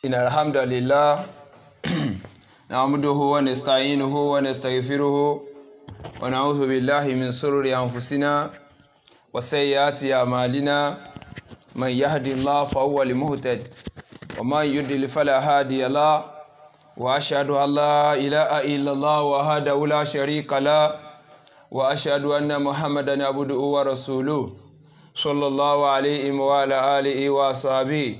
إن الحمد لله نعمده ونستعينه ونستغفره ونعوذ بالله من شرور أنفسنا وسيئات أعمالنا من يهد الله فهو المهتد ومن يضلل فلا هادي له وأشهد أن لا إله إلا الله وحده لا شريك له وأشهد أن محمدا عبده ورسوله صلى الله عليه وعلى آله وصحبه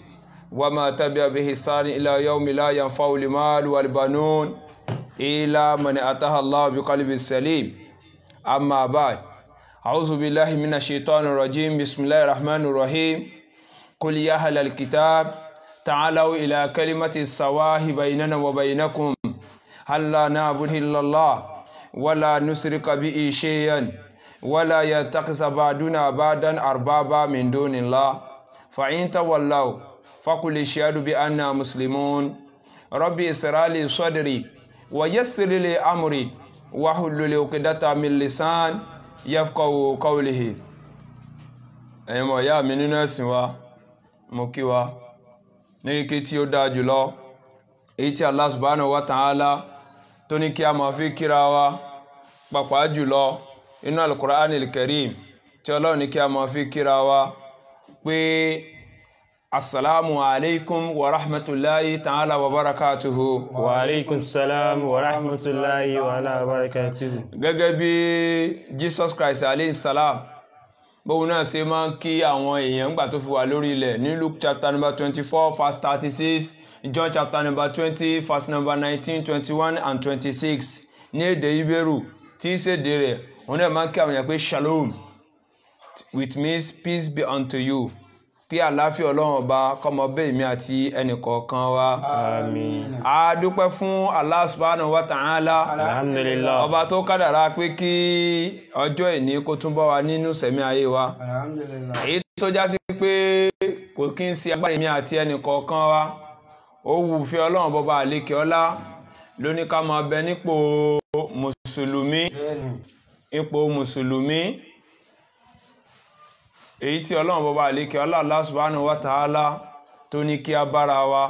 وما تبع بإحسان إلى يوم لا ينفع المال والبنون إلا من أتاه الله بقلب سليم. أما بعد، أعوذ بالله من الشيطان الرجيم. بسم الله الرحمن الرحيم. قل يا أهل الكتاب تعالوا إلى كلمة السواء بيننا وبينكم ألا نعبد إلا الله ولا نشرك به شيئا ولا يتخذ بعضنا بعضا أربابا من دون الله فإن تولوا فقل اشهدوا بأننا مسلمون. ربي اشرح لي صدري ويسر لي أمري واحلل عقدة من لساني يفقهوا قولي. ẹ̀yin ọmọ ìyá mi nínú ẹ̀sìn wa, mo kí wa ní ike tí ó dáa jùlọ, èyí tí Allah subhanahu wa ta'ala tó ní kí a máa fi kíra wa, pàápàá jùlọ inú al-Qur'an al-Karim tí Ọlọ́run ní kí a máa fi kíra wa pé assalamu alaikum wa rahmatullahi ta'ala wa barakatuhu. Wa alaikum salam wa rahmatullahi wa barakatuhu. Gẹ́gẹ́ bí Jesus Christ alayhi salam bóun náà ṣe máa ń kí àwọn èèyàn gbà tó fi wà lórí ilẹ̀ ní Luke chapter number 24 verse 36, John chapter number 20 verse number 19, 21 and 26 ní èdè Hébérù tí í ṣèdè rẹ̀ òun náà máa ń kí àwọn èèyàn pé shalom, which means peace be unto you. Kí àlàáfíà Ọlọ́run ọba kó máa bá èmi àti ẹnìkọ̀ọ̀kan wa. Àmín. A dúpẹ́ fún Allah subhanahu wa ta'ala. Alhamdulillah. Ọba tó kádàrá pé kí ọjọ́ ìní kó tún bá wa nínú sẹ̀mí ayé wa. Alhamdulillah. Èyí tó já sí pé kò kí ń sí agbára èmi àti ẹnìkọ̀ọ̀kan wa. Ó wù fẹ́ Ọlọ́run bọba àlékè ọlá ló ní ká máa bẹ nípò mùsùlùmí. Ipò mùsùlùmí. Èyí tí Ọlọ́run bọba àlékè ọlá Allah subhanahu wa ta'ala tó ní kí a bára wa,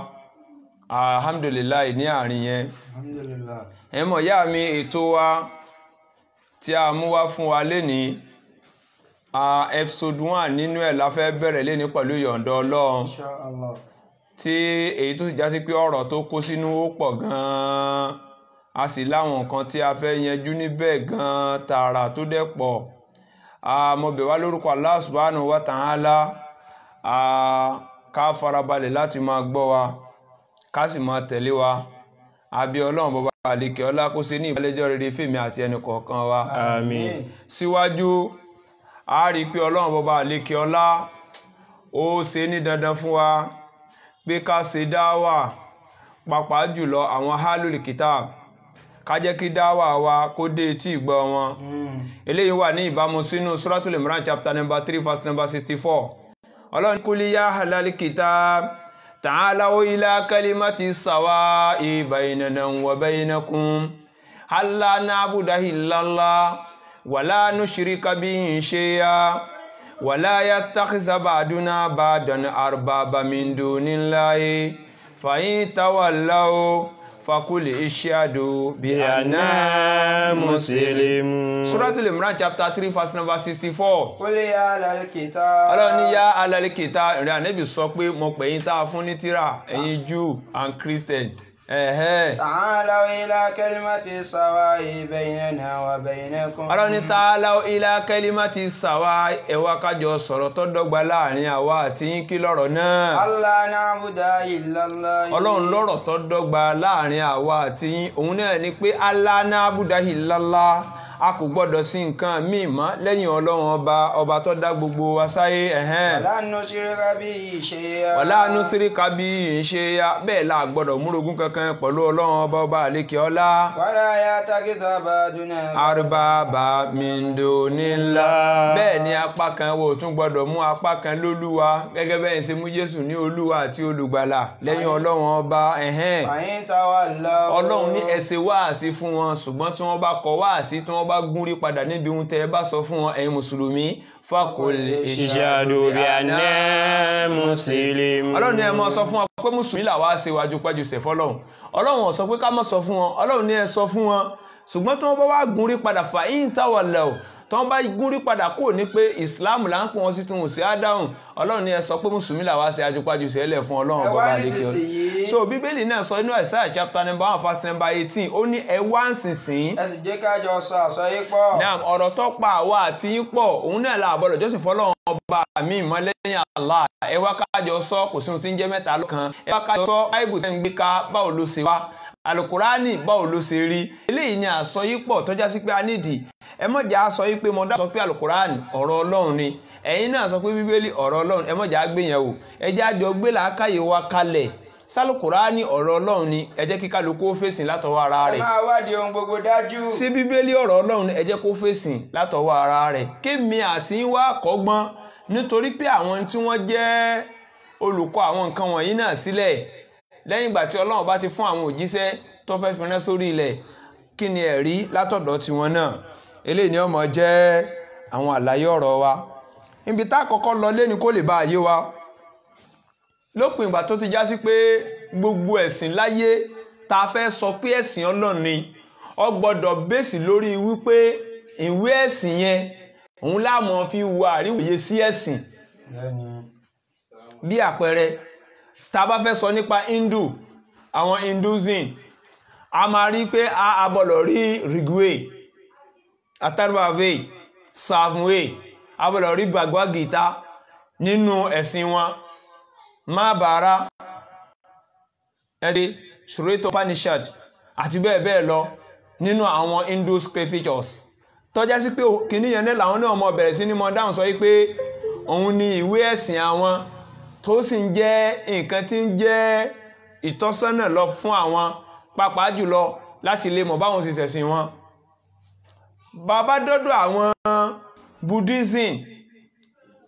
alhamdulillah, ní àárín yẹn. Alhamdulillah. Ẹ̀mọ̀ ìyá mi, ètò wa tí a mú wá fún wa lénìí, episode 1 nínú ẹ̀ la fẹ́ bẹ̀rẹ̀ lénìí pẹ̀lú yọ̀ǹda Ọlọ́run. Inshallah. Tí èyí tó sì já sí pé ọ̀rọ̀ tó kó sínú ó pọ̀ gan-an, a sì láwọn nǹkan tí a fẹ́ yanjú níbẹ̀ gan-an tààrà tó dẹ̀ pọ̀. Mo bẹ̀ wá lórúkọ Allah subhanahu wa ta'ala ká farabalẹ̀ láti máa gbọ́ wa, ká sì máa tẹ̀lé wa. Àbí Ọlọ́run bọba àlékè ọlá kó ṣe ní ìbálẹ́jọ́ rere fèmí àti ẹnìkọ̀ọ̀kan wa. Àmín. Síwájú, a rí pé Ọlọ́run bọba àlékè ọlá ó ṣe ní dandan fún wa pé ká ṣe dáwà, pàápàá jùlọ àwọn ahlul kitab, ká jẹ́ kí dáwà wa kó dé etí ìgbọ́ wọn. Eléyìí wà ní ìbámu sínú Suratul Imran chapter number 3 verse number 64. Ọlọ́run qul ya ahlal kitab ta'alaw ila kalimati sawa'i baynana wa baynakum alla na'buda illallah wa la nushrika bihi shay'a wa la yattakhidha ba'duna ba'dan arbaba min dunillahi fa in tawallaw fakuli ishadu bi anna muslimun. Suratul Imran chapter 3 verse number 64. Qul ya ahlal kitab. Ọlọ́run ní ya ahlal kitab, ìrìn Ànábì sọ pé mo pè yín tá a fún ní tírà, ẹ̀yin Jew and Christian. Ta'alaw ila kalimati sawa'i baynana wa baynakum. Ọlọ́run ní ta'alaw ila kalimati sawa'i, ẹ wá ká jọ sọ̀rọ̀ tó dọ́gba láàrin àwa àti yín. Kí lọ̀rọ̀ náà? Alla na'buda illallah. Ọlọ́run lọ́rọ̀ tó dọ́gba láàrin àwa àti yín, òun náà ni pé alla na'buda illallah, a kò gbọ́dọ̀ sí nǹkan míì mọ́ lẹ́yìn Ọlọ́run ọba tó dá gbogbo wa sáyé. Wala nushrika bihi shay'a. Wala nushrika bihi shay'a, bẹ́ẹ̀ la gbọ́dọ̀ múrogún kankan pẹ̀lú Ọlọ́run ọba àlékè ọlá. Wala yattakhidha ba'duna arbaba min dunillah, bẹ́ẹ̀ ni apá kan wo tún gbọ́dọ̀ mú apá kan lólúwa, gẹ́gẹ́ bẹ́ẹ̀ ṣe mú Jésù ní olúwa àti olùgbàlà lẹ́yìn Ọlọ́run ọba. Fa in tawallaw. Ọlọ́run ní ẹ ṣe wáàsí fún wọn, ṣùgbọ́n tí wọ́n bá kọ̀ wáàsí, tí wọ́n bá gúnrí padà níbi ohun tẹ́ ẹ bá sọ fún wọn, ẹ̀yin mùsùlùmí, fakul ishhadu bi anna muslimun. Ọlọ́run ní ẹ máa sọ fún pé mùsùlùmí làwa ṣe wájú pẹ́jù sẹ̀ fọ́lọ́hun ọlọ́run ò sọ pé ká má sọ fún wọn ọlọ́run ní ẹ sọ fún wọn ṣùgbọ́n tí wọ́n bá wá gúnrí padà fà yín táwọ̀lẹ̀ ò tí wọ́n bá gúnrí padà kò ní pé ìsìláàmù là ń pè wọ́n sí tún sí ádáhùn ọlọ́run ní ẹ sọ pé mùsùlùmí làwa ṣe wájú pẹ́jù sẹ̀ lẹ̀ fún ọlọ́run bọ́ba adékè so bíbélì náà sọ inú Isaiah chapter number 1 verse number 18 ó ní ẹ wá nísinsìnyí ẹ sì jẹ́ ká jọ sọ àsọyépọ̀. náà ọ̀rọ̀ tó pa àwa àti yín pọ̀ òun náà la àbọ̀lọ̀ jọ́sìn fọlọ́run ọba mi mọ́ lẹ́yìn Allah ẹ wá kájọ sọ kò sí ohun tí ń jẹ́ mẹ́ta lọ́kan ẹ wá kájọ sọ báìbù tẹ́ ń gbé ká báwo ló ṣe wá alukurani báwo ló ṣe rí eléyìí ni àsọyípọ̀ tọ́já sí pé a nídìí ẹ mọ̀jà sọ yí pé mo dá sọ pé alukurani ọ̀rọ̀ ọlọ́run ni ẹ̀yin náà sọ pé bíbélì ọ̀rọ̀ ọlọ́run ẹ mọ̀jà gbéyẹ̀wò ẹ jẹ́ àjọ gbé làákàyè wa kalẹ̀ sálùkùránì ọ̀rọ̀ ọlọ́run ni ẹ jẹ́ kí kálukú ó fèsì látọwọ́ ara rẹ̀. ẹ máa wádìí ohun gbogbo dájú. sí bíbélì ọ̀rọ̀ ọlọ́run ni ẹ jẹ́ kó fèsì látọwọ́ ara rẹ̀ kémi àti wá kọ́gbọ́n nítorí pé àwọn tí wọ́n jẹ́ olùkọ́ àwọn nǹkan wọ̀nyí náà sílẹ̀ lẹ́yìn ìgbà tí ọlọ́run bá ti fún àwọn òjíṣẹ́ tó fẹ́ fi rán sórí ilẹ̀ kí ni ẹ̀rí látọ̀dọ̀ tiwọn náà eléyìí ni ó máa jẹ́ àwọn àlàyé ọ̀rọ̀ wa ibi tá àkọ́kọ́ lọ lé ní kó lè bá ayé wa lópin ìgbà tó ti já sí pé gbogbo ẹ̀sìn láyé tá fẹ́ sọ pé ẹ̀sìn ọlọ́run ni ó gbọ́dọ̀ bẹ́sì lórí wípé ìwé ẹ̀sìn yẹn òun láàmọ́ fi wo àríwòye sí ẹ̀sìn bí àpẹẹrẹ tá bá fẹ́ sọ nípa Hindu àwọn Hinduism a máa rí pé a gbọ́dọ̀ rí Rigveda Atharvaveda Samveda a gbọ́dọ̀ rí Bhagavad Gita nínú ẹ̀sìn wọn Mahabharata ẹ̀dẹ́ Shruta Upanishad àti bẹ́ẹ̀ bẹ́ẹ̀ lọ nínú àwọn Hindu scriptures tọ́já sí pé kìíní yẹn láwọn náà mọ̀ bẹ̀rẹ̀ sí ní mọ̀ dáhùn sọ wípé òun ni ìwé ẹ̀sìn àwọn tó sì ń jẹ́ nǹkan tí ń jẹ́ ìtọ́sọ́nà lọ fún àwọn pàápàá jùlọ láti lè mọ̀ báwọn sì ṣẹ̀sìn wọn. bàbá dọ́dọ̀ àwọn Buddhism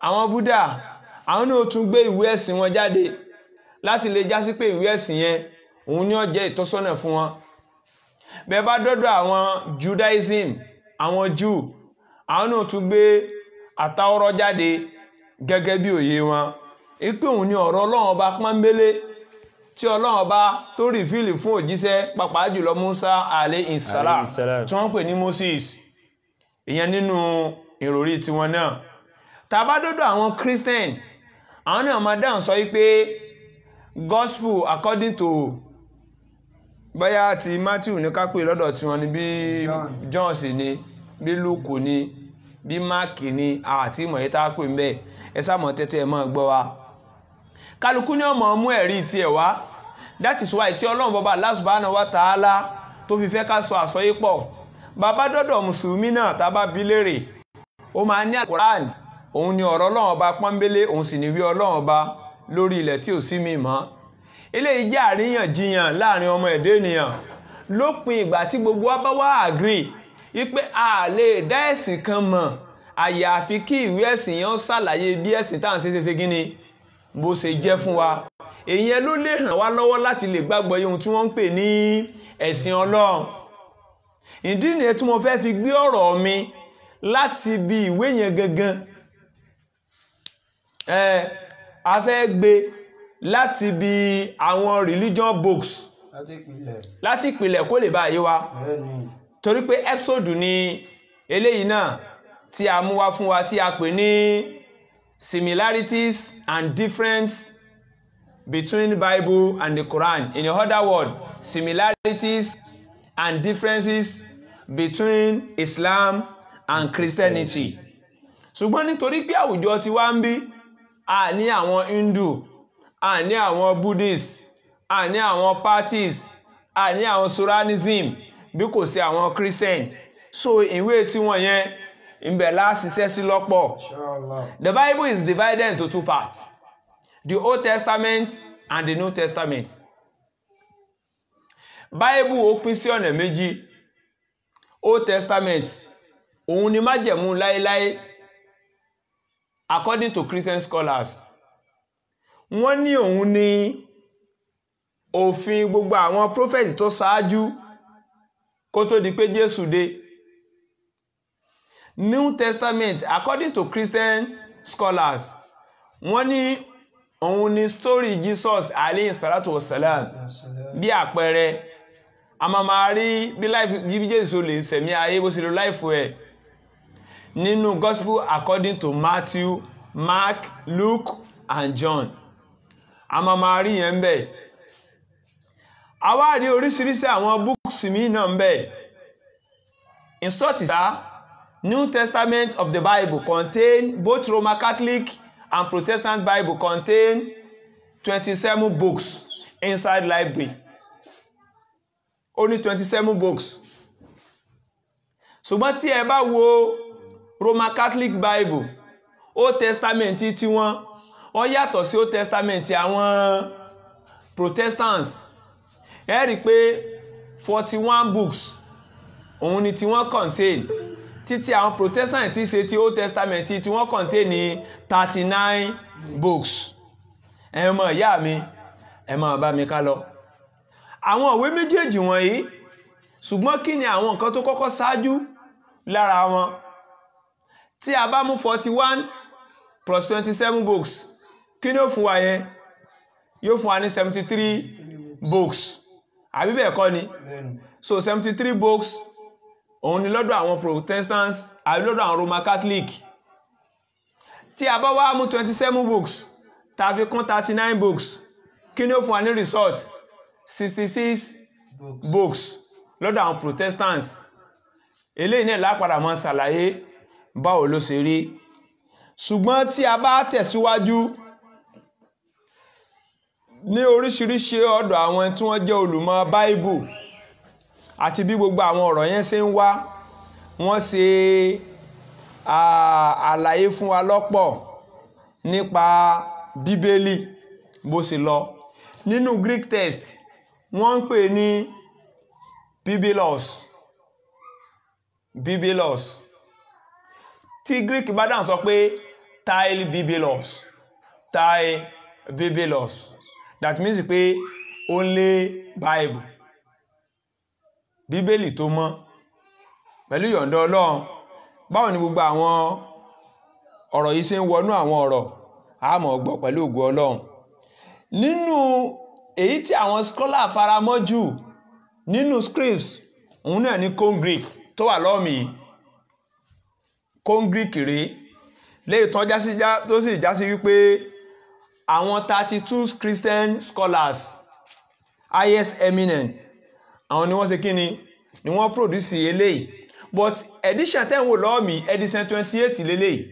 àwọn Buddha àwọn náà tún gbé ìwé ẹ̀sìn wọn jáde láti lè já sí pé ìwé ẹ̀sìn yẹn òun ni ó jẹ́ ìtọ́sọ́nà fún wọn. bẹ́ẹ̀ bá dọ́dọ̀ àwọn Judaism àwọn Jew àwọn náà tún gbé àtàwọ́rọ́ jáde gẹ́gẹ́ bí òye wọn ìpé òun ni ọ̀rọ̀ Ọlọ́run ọba pọ́nbélé tí Ọlọ́run ọba tó rìfíìlì fún òjíṣẹ́ pàápàá jùlọ Musa alayhi salam tí wọ́n pè ní Moses ìyẹn nínú ìròrí tiwọn náà. tá bá dọ́dọ̀ àwọn Christian àwọn náà máa dáhùn sọ wípé gospel according to bóyá ti Matthew ní ká pè lọ́dọ̀ tiwọn ni bí John sì ni bí Luke ni bí Mark ni àti ìmọ̀ yìí tá a pè ń bẹ́ẹ̀ ẹ sáà mọ̀ tẹ́tẹ́ ẹ máa gbọ́ wa kálukú ní ọmọ mú ẹ̀rí tiẹ̀ wá that is why tí Ọlọ́run bọ́ba Allah subhanahu wa ta'ala tó fi fẹ́ ká sọ àsọyépọ̀ bàbá dọ́dọ̀ mùsùlùmí náà tá bá bi léèrè ó máa ní Al-Qur'an òun ni ọ̀rọ̀ Ọlọ́run ọba pọ́nbélé òun sì ní wí Ọlọ́run ọba lórí ilẹ̀ tí ò sí mi mọ́ eléyìí jẹ́ àríyànjiyàn láàrin ọmọ ẹ̀dá ènìyàn lópin ìgbà tí gbogbo wa bá wá agree wípé a lè dá ẹ̀sìn kan mọ̀ àyàfi kí ìwé ẹ̀sìn yẹn ó ṣàlàyé bí ẹ̀sìn tá à ń ṣe gíní bó ṣe jẹ́ fún wa èyàn ló lè ràn wá lọ́wọ́ láti lè gbàgbọ́ ohun tí wọ́n ń pè ní ẹ̀sìn Ọlọ́run ìdí nìyẹn tí mo fẹ́ fi gbé ọ̀rọ̀ mi láti bí ìwé yẹn gangan a fẹ́ gbé láti bí àwọn religion books láti ìpìlẹ̀ kó lè bá yé wa torí pé episode ni eléyìí náà tí a mú wá fún wa tí a pè ní similarities and difference between Bible and the Quran. In other words, similarities and differences between Islam and Christianity. ṣùgbọ́n nítorí pé àwùjọ tí wá ń bí a ní àwọn Hindu a ní àwọn Buddhist a ní àwọn Parthis a ní àwọn Suranism bí kò sí àwọn Christian so ìwé tí wọ́n yẹn ìbẹ̀ la ṣiṣẹ́ sí lọ́pọ̀. The Bible is divided into two parts, the Old Testament and the New Testament. Bible ó pín sí ọ̀nà méjì. Old Testament òun ni májẹ̀mú láéláé according to Christian scholars. Wọ́n ní òun ni òfin gbogbo àwọn prophet tó ṣáájú kó tó di pé Jésù dé. New Testament according to Christian scholars wọ́n ní òun ni story Jesus alayhi salatu wassalam. Bí àpẹẹrẹ a máa rí bí Jésù lè sẹ̀mí ayé bó ṣe lo life ẹ̀ nínú gospel according to Matthew, Mark, Luke and John. A máa rí yẹn bẹ́ẹ̀. A wá rí oríṣiríṣi àwọn books mi náà bẹ́ẹ̀. In short, New Testament of the Bible contain both Roman Catholic and Protestant Bible contain 27 books inside library. Only 27 books. Ṣùgbọ́n tí ẹ bá wo Roman Catholic Bible, Old Testament tí wọ́n yàtọ̀ sí Old Testament àwọn Protestants. Ẹ rí pé 41 books òun ni tí wọ́n contain. Títí àwọn Protestant tí ṣe ti Old Testament tí wọ́n contain ní 39 books. Ẹ mọ̀ ìyá mi, ẹ máa bá mi ká lọ. Àwọn ìwé méjèèjì wọ̀nyí, ṣùgbọ́n kí ni àwọn nǹkan tó kọ́kọ́ ṣáájú lára wọn? Tí a bá mú 41 plus 27 books, kí ni ó fún wa yẹn? Yóò fún wa ní 73 books. Àbí bẹ́ẹ̀ kọ́ ni? So 73 books òun ni lọ́dọ̀ àwọn Protestants àbí lọ́dọ̀ àwọn Roman Catholic. Tí a bá wá mú 27 books tá fi kún 39 books, kí ni ó fún wa ní result? 66 books lọ́dọ̀ àwọn Protestants. Eléyìí náà lápadà mọ́ ṣàlàyé báwo ló ṣe rí. Ṣùgbọ́n tí a bá tẹ̀síwájú ní oríṣiríṣi ọ̀dọ̀ àwọn tí wọ́n jẹ́ olùmọ̀ Bible àti bí gbogbo àwọn ọ̀rọ̀ yẹn ṣe ń wá, wọ́n ṣe àlàyé fún wa lọ́pọ̀ nípa Bíbélì bó ṣe lọ. Nínú Greek text wọ́n ń pè ní Biblos. Biblos. Tí Greek bá dáhùn sọ pé Tai Biblos. Tai Biblos. That means pé only Bible. Bíbélì tó mọ́. Pẹ̀lú yọ̀ǹda Ọlọ́run, báwo ni gbogbo àwọn ọ̀rọ̀ yìí ṣe ń wọnú àwọn ọ̀rọ̀ a máa gbọ́ pẹ̀lú ògo Ọlọ́run. Nínú èyí tí àwọn scholar faramọ́ jù nínú scripts, òun náà ní Cone Greek tó wà lọ́mì. Cone Greek rèé léyìí tó sì já sí wípé àwọn 32 Christian scholars highest eminent àwọn ni wọ́n ṣe kí ni wọ́n produce eléyìí. But edition ten wò lọ́mì edition 28 lélẹ́yìí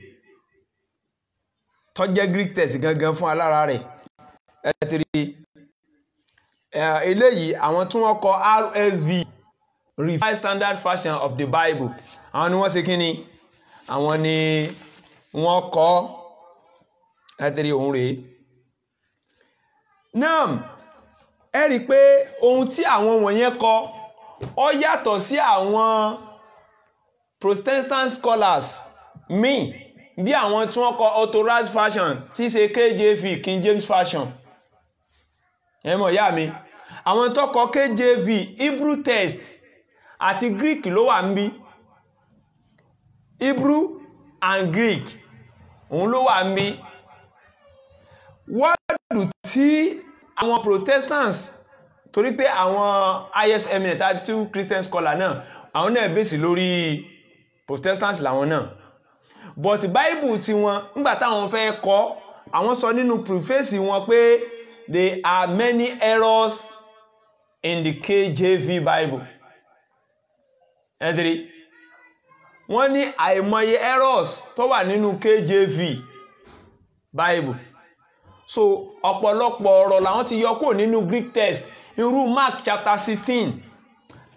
tó jẹ́ Greek text gangan fún alára rẹ̀. Ẹ ti rí eléyìí àwọn tí wọ́n kọ RSV, Revised Standard Version of the Bible, àwọn ni wọ́n ṣe kí ni àwọn ni wọ́n kọ. Ẹ ti rí òun rèé. Náà ẹ rí pé ohun tí àwọn wọ̀nyẹn kọ ó yàtọ̀ sí àwọn Protestant scholars míì bí àwọn tí wọ́n kọ Authorized Version tí ṣe KJV, King James Version. Ẹ mọ̀ ìyá mi, àwọn tó kọ KJV Hebrew text àti Greek ló wà níbí. Hebrew and Greek òun ló wà níbí. Wọ́ọ̀dù tí àwọn Protestants, torí pé àwọn highest eminent àti Christian scholar náà àwọn náà bèsì lórí Protestants làwọn náà. But Bible tí wọ́n nígbà táwọn fẹ́ kọ, àwọn sọ nínú preface wọn pé there are many errors in the KJV Bible. Ẹ̀dìrí wọ́n ní àìmọye errors tó wà nínú KJV Bible. So ọ̀pọ̀lọpọ̀ ọ̀rọ̀ làwọn ti yọ kúrò nínú Greek text. Irú Mark chapter 16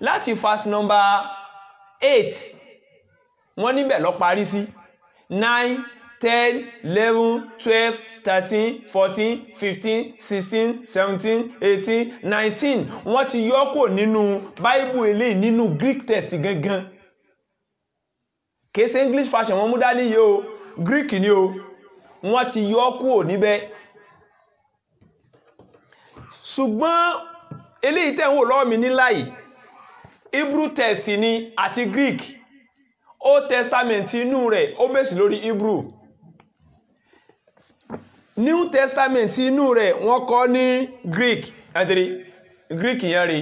láti verse number 8 wọ́n níbẹ̀ lọ parí sí. 9, 10, 11, 12, 13, 14, 15, 16, 17, 18, 19 wọ́n ti yọ kúrò nínú Bible eléyìí nínú Greek text gangan. Kìí ṣe English version wọ́n mú dání yìí o, Greek ni o, wọ́n ti yọ kúrò níbẹ̀. Ṣùgbọ́n eléyìí tẹ́ ń wò lọ́wọ́ mi ní láì Hebrew text ni àti Greek. Old Testament inú rẹ̀ ó bèsì lórí Hebrew. New Testament inú rẹ̀ wọ́n kọ ní Greek ẹ̀tìrí Greek yẹn rí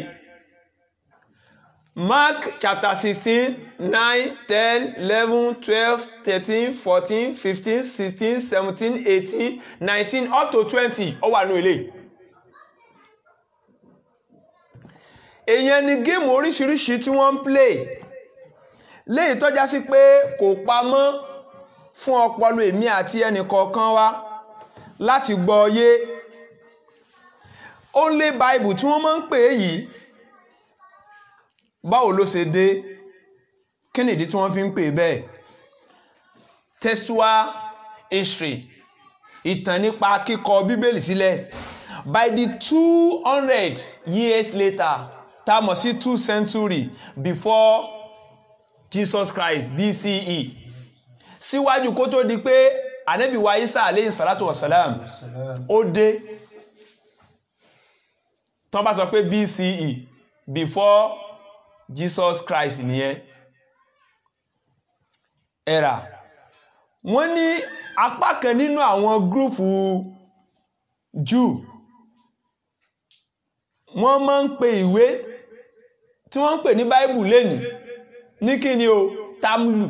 Mark chapter 16 9 10 11 12 13 14 15 16 17 18 19 up to 20 ó wà nínú ilé. Èyàn ni géèmù oríṣiríṣi tí wọ́n ń play léyìí tó já sí pé kò pamọ́ fún ọpọlọ èmi àti ẹnìkọ̀ọ̀kan wa láti gbọ́ yé. Only Bible tí wọ́n máa ń pè yìí báwo ló ṣe dé, kí nìdí tí wọ́n fi ń pè bẹ́ẹ̀? Textual history, ìtàn nípa kíkọ Bíbélì sílẹ̀. By the 200 years later, tá a mọ̀ sí 2th century before Jesus Christ BCE, síwájú kó tó di pé Ànábì wa Isa alayhi salatu wasalam ó dé. Tó bá sọ pé BCE before Jesus Christ nìyẹn era. Wọ́n ní apá kan nínú àwọn gúrùpù Jew wọ́n máa ń pe ìwé tí wọ́n ń pè ní Bible lẹ́nìí ní kí ni o? Tamlu.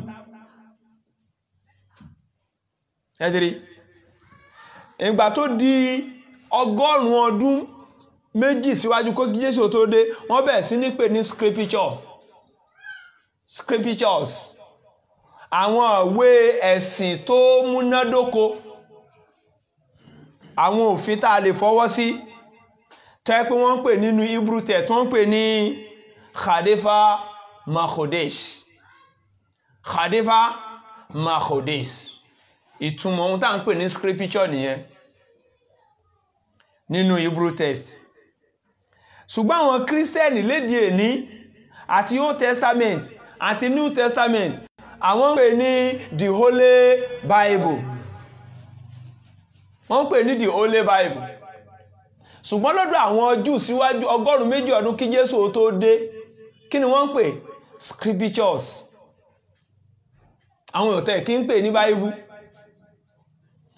Ẹ̀dìrí ìgbà tó di 100 ọdún méjì síwájú kó kí Jésù tó dé, wọ́n bẹ̀rẹ̀ sí ní pè ní scriptures, àwọn ìwé ẹ̀sìn tó múnádóko, àwọn òfin tá a lè fọwọ́ sí, tó yẹ pé wọ́n ń pè nínú Hebrew text, tó ń pè ní Khadifa Machodesh. Ìtumọ̀ ohun tá à ń pè ní scripture nìyẹn nínú Hebrew text. Ṣùgbọ́n àwọn Kírísítẹ́nì lédè èní àti Old Testament àti New Testament àwọn ń pè ní the Holy Bible. Wọ́n ń pè ní the Holy Bible. Ṣùgbọ́n lọ́dọ̀ àwọn Júù síwájú 100 ọdún kí Jésù tó dé, kí ni wọ́n ń pè? Scriptures. Àwọn òtẹ́ kí ń pè ní Bible.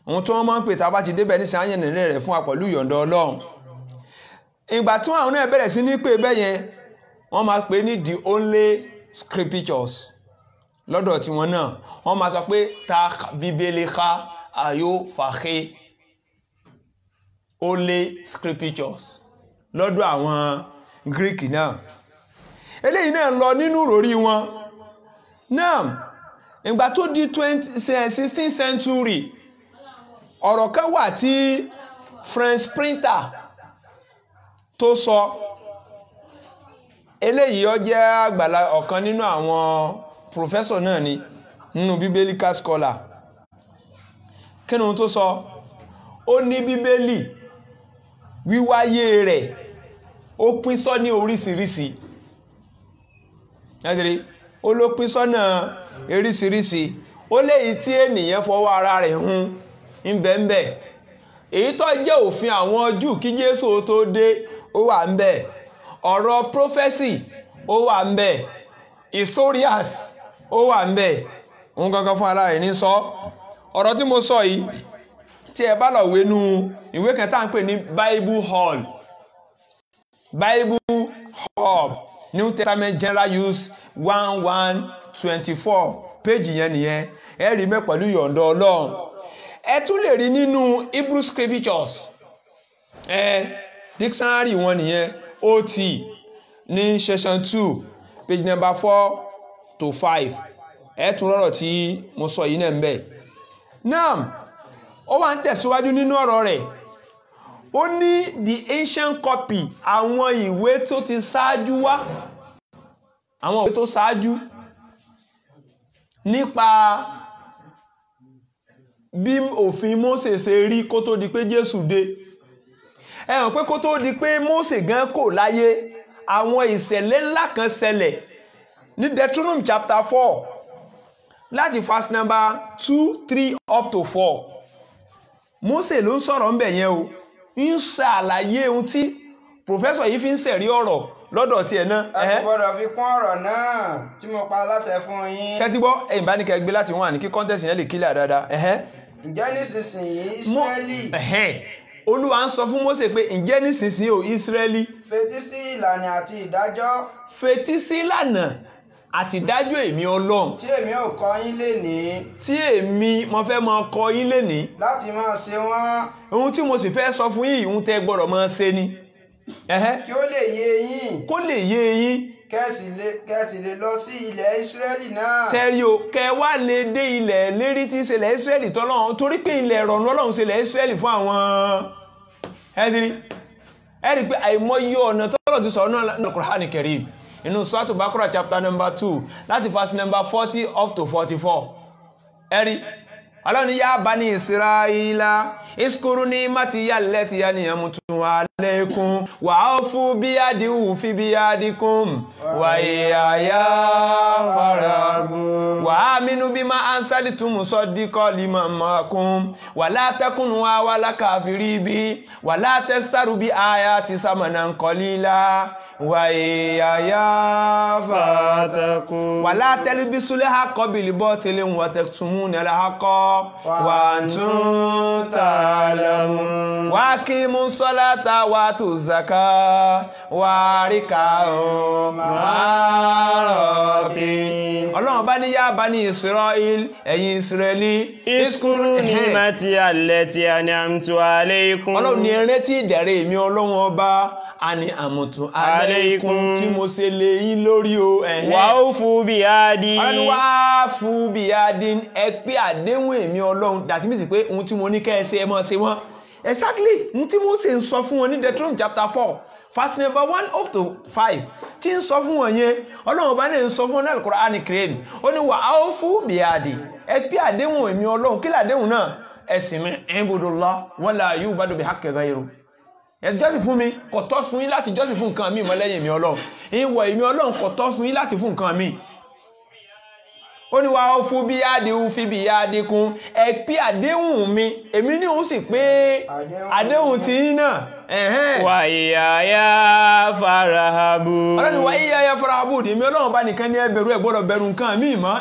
Ohun tí wọ́n máa ń pè tá bá ti débẹ̀ ní sáyẹn nìlẹ̀ rẹ̀ fún wa pẹ̀lú ìyọ̀ǹda Ọlọ́run. Ìgbà tí àwọn náà bẹ̀rẹ̀ sí ní pè bẹ́ẹ̀ yẹn, wọ́n máa pè ní the only scriptures. Lọ́dọ̀ tí wọ́n náà wọ́n máa sọ pé ta Bíbélì ká ayó fàáké, only scriptures lọ́dọ̀ àwọn Greek náà. Eléyìí náà lọ nínú ìròrí wọn. Náà ìgbà tó di 16th century, ọ̀rọ̀ kan wà tí French Sprinter tó sọ. Eléyìí ó jẹ́ àgbàlá ọ̀kan nínú àwọn professor náà ni nínú biblical scholar. Kí ni ohun tó sọ? Ó ní Bíbélì wíwáyé rẹ̀ ó pín sọ́ní oríṣiríṣi. Ẹ̀dìrí ó ló pín sọ́nà oríṣiríṣi. Ó léyìí tí ènìyàn fọwọ́ ara rẹ̀ hun ńbẹ̀ńbẹ̀. Èyí tó jẹ́ òfin àwọn Júù kí Jésù tó dé ó wà ńbẹ̀. Ọ̀rọ̀ prophecy ó wà ńbẹ̀. Historians ó wà ńbẹ̀. Òun gangan fún ara rẹ̀ ní sọ. Ọ̀rọ̀ tí mo sọ yìí tí ẹ bá lọ wénú ìwé kan tá ń pè ní Bible Hall. Bible Hall New Testament General Use 1124 péjì yẹn nìyẹn. Ẹ rí mẹ́ pẹ̀lú ìyọ̀ǹda Ọlọ́run. Ẹ tún lè rí nínú Hebrew Scriptures. Dictionary wọn nìyẹn OT ní section 2 page number 4 to 5. Ẹ tún rọ̀rọ̀ tí mo sọ yìí náà ń bẹ. Náà ó wá ń tẹ̀síwájú nínú ọ̀rọ̀ rẹ̀. Ó ní the ancient copy, àwọn ìwé tó ti ṣáájú wá, àwọn ìwé tó ṣáájú nípa bí òfin Mósè ṣe rí kó tó di pé Jésù dé. Ẹ hàn pé kó tó di pé Mósè gan kò láyé, àwọn ìṣẹ̀lẹ̀ ńlá kan ṣẹlẹ̀ ní Deuteronomy chapter 4 láti verse number 2, 3 up to 4. Mósè ló ń sọ̀rọ̀ ń bẹ̀ yẹn o, ń ṣàlàyé ohun tí professor yìí fi ń ṣẹ̀rí ọ̀rọ̀ lọ́dọ̀ tiẹ̀ náà. Ẹ kò gbọ́dọ̀ fi kún ọ̀rọ̀ náà tí mo pa láṣẹ fún yín. Ṣé ti gbọ́? Ẹ̀yin bá ní kẹ́ gbé láti wọ́n àní kí contest yẹn lè kílẹ̀ dáadáa. ǹjẹ́ nísinsìnyí Ísírẹ́lì Olúwa ń sọ fún Mósè pé ǹjẹ́ nísinsìnyí o Ísírẹ́lì fetí sí ìlànà àti ìdájọ́ fetí sí ìlànà àti ìdájọ́ èmi Ọlọ́run tí èmi ò kọ́ yín lénìí tí èmi mo fẹ́ máa kọ́ yín lénìí láti máa ṣe wọ́n ohun tí mo sì fẹ́ sọ fún yín ohun tẹ́ gbọ́dọ̀ máa ṣe ni kí ó lè yé yín kó lè yé yín kẹ́sì lè lọ sí ilẹ̀ Ísírẹ́lì náà. sẹ́rí o kẹ́ wá lè dé ilẹ̀ lérí tí ń ṣe ilẹ̀ Ísírẹ́lì tọ́lọ́run torí pé ilẹ̀ ìrọ̀rùn Ọlọ́run ṣe ilẹ̀ Ísírẹ́lì fún àwọn ẹ̀rí pé àìmọye ọ̀nà tọ́lọ́run ti sọ̀rọ̀ náà ní Al-Qur'an Karim inú Suratul Baqarah chapter number 2 láti verse number 40 up to 44 ẹ̀rí Ọlọ́run yá Bani Israila iskuru ní mati allati yaniyamutu alaykum wa awfu biyadihu fi biyadikum wa iyaya farhabun wa aminu bima ansaltum musaddiqan lima ma'akum wa la takunu awwala kafiri bi wa la tastaru bi ayati samanan qalila wa iyaya fattaqun wa la talbisul haqqa bil batili wa taktumuna al haqqa wa antum ta'lamun wa aqimus salata wa atuz zakata wa rika'u ma'arakin Ọlọ́run bá ní yá Bani Israel ẹ̀yin Israeli iskuru ni'mati allati an'amtu alaykum Ọlọ́run ní ẹ rántí ìdẹ̀ra mi Ọlọ́run ọba ani amutu alaykum tí mo ṣe lé yín lórí o wa'ufu biyadi Ọlọ́run wa'ufu biyadi ẹ pé àdéhùn èmi Ọlọ́run that means pé ohun tí mo ní kẹ́ ẹ ṣe ẹ máa ṣe wọ́n exactly ohun tí mo ṣe ń sọ fún wọn ní Deuteronomy chapter 4 verse number 1 up to 5 tí ń sọ fún wọn yẹn Ọlọ́run bá ní ń sọ fún wọn ní Al-Qur'an Karim ó ní wa'ufu biyadi ẹ pé àdéhùn èmi Ọlọ́run kí làdéhùn náà ẹ̀sìn mi ibudullah wala yu'badu bihaqqi ghayru ẹ jọ́sìn fún mi kò tọ́ fún yín láti jọ́sìn fún nǹkan mi mọ́ lẹ́yìn mi Ọlọ́run ìwọ èmi Ọlọ́run kò tọ́ fún yín láti fún nǹkan mi ó ní wá ó fún bí àdéhùn fi bí àdékún ẹ pé àdéhùn mi èmi ní òun sì pé àdéhùn tí yín náà wa iyaya farhabu Ọlọ́run wa iyaya farhabu èmi Ọlọ́run bá nìkan ní ẹ bẹ̀rù ẹ gbọ́dọ̀ bẹ̀rù nǹkan mi mọ́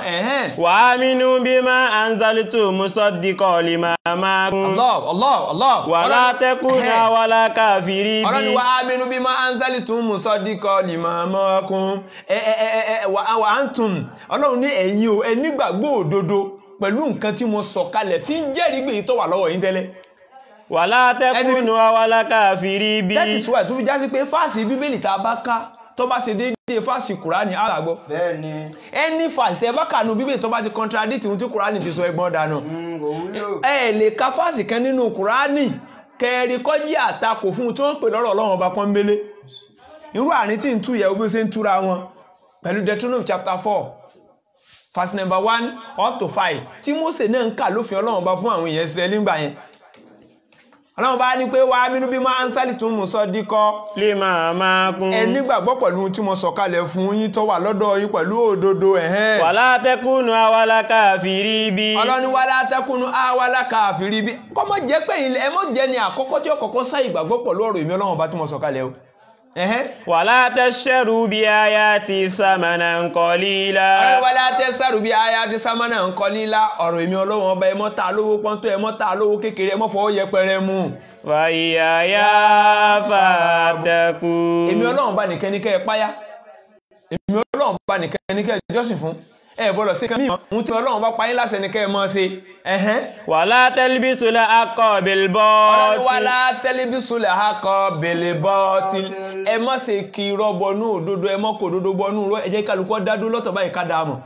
wa aminu bima anzaltu musaddiqan lima ma'akum Allah wa la takuna wala kafiri bi Ọlọ́run wa aminu bima anzaltu musaddiqan lima ma'akum wa antum Ọlọ́run ní ẹ̀yin o ẹ nígbàgbọ́ òdodo pẹ̀lú nǹkan tí mo sọ kalẹ̀ tí ń jẹ́rìí gbé tó wà lọ́wọ́ yín tẹ́lẹ̀ wala takunu wala kafiri bi that is why tó fi já sí pé fásì bíbélì tá bá ká tó bá ṣe déédéé fásì Kùránì àgbọ̀ bẹ́ẹ̀ni any fásì tẹ́ bá kà nú bíbélì tó bá ti contradict ohun tí Kùránì ti sọ ẹgbọ́n dànù ẹ lè ka fásì kan nínú Kùránì kẹrì kọjí àtakò fún tí wọ́n pè lọ́rọ̀ Ọlọ́run ọba pọ́nbélé irú àárín tí ń tú yẹ bí ó ṣe ń túra wọn pẹ̀lú Deuteronomy chapter 4 verse number 1 up to 5 tí Mósè náà ń kà lófin Ọlọ́run ọba fún àwọn èèyàn Ísírẹ́lì ńgbà yẹn Ọlọ́run bá ní pé wá mínú bí máa ń sálì tún mú sọ́díkọ́ lima ma'akum ẹ nígbàgbọ́ pẹ̀lú tí mo sọ̀kalẹ̀ fún yín tó wà lọ́dọ̀ yín pẹ̀lú òdodo wala takunu awala kafiri bi Ọlọ́run wala takunu awala kafiri bi kọ́mọ jẹ́ pé ẹ mọ́ jẹ́ ni àkọ́kọ́ tí ó kọ́kọ́ sá ìgbàgbọ́ pẹ̀lú ọ̀rọ̀ èmi Ọlọ́run bá tí mo sọ̀kalẹ̀ o wala tashtaru bi ayati samanan qalila wala tashtaru bi ayati samanan qalila ọ̀rọ̀ èmi Ọlọ́run ọba ẹ mọ́ ta lówó pọ́ntó ẹ mọ́ ta lówó kékeré ẹ mọ́ fọwọ́ yẹpẹrẹ mú wa iyaya fattaqun èmi Ọlọ́run bá nìkan ní kẹ́ ẹ páyà èmi Ọlọ́run bá nìkan ní kẹ́ ẹ jọ́sìn fún ẹ bọ́lọ̀ sí kan mímọ̀ ohun tí Ọlọ́run bá payín láṣẹ ní kẹ́ ẹ mọ́ ṣe wala talbisul haqqa bil batil wala talbisul haqqa bil batil ẹ má ṣe kí irọ́ bọnú òdodo ẹ mọ́ kò òdodo bọnú irọ́ ẹ jẹ́ kálukọ́ dádó lọ́tọ̀ báyìí ká dáa mọ̀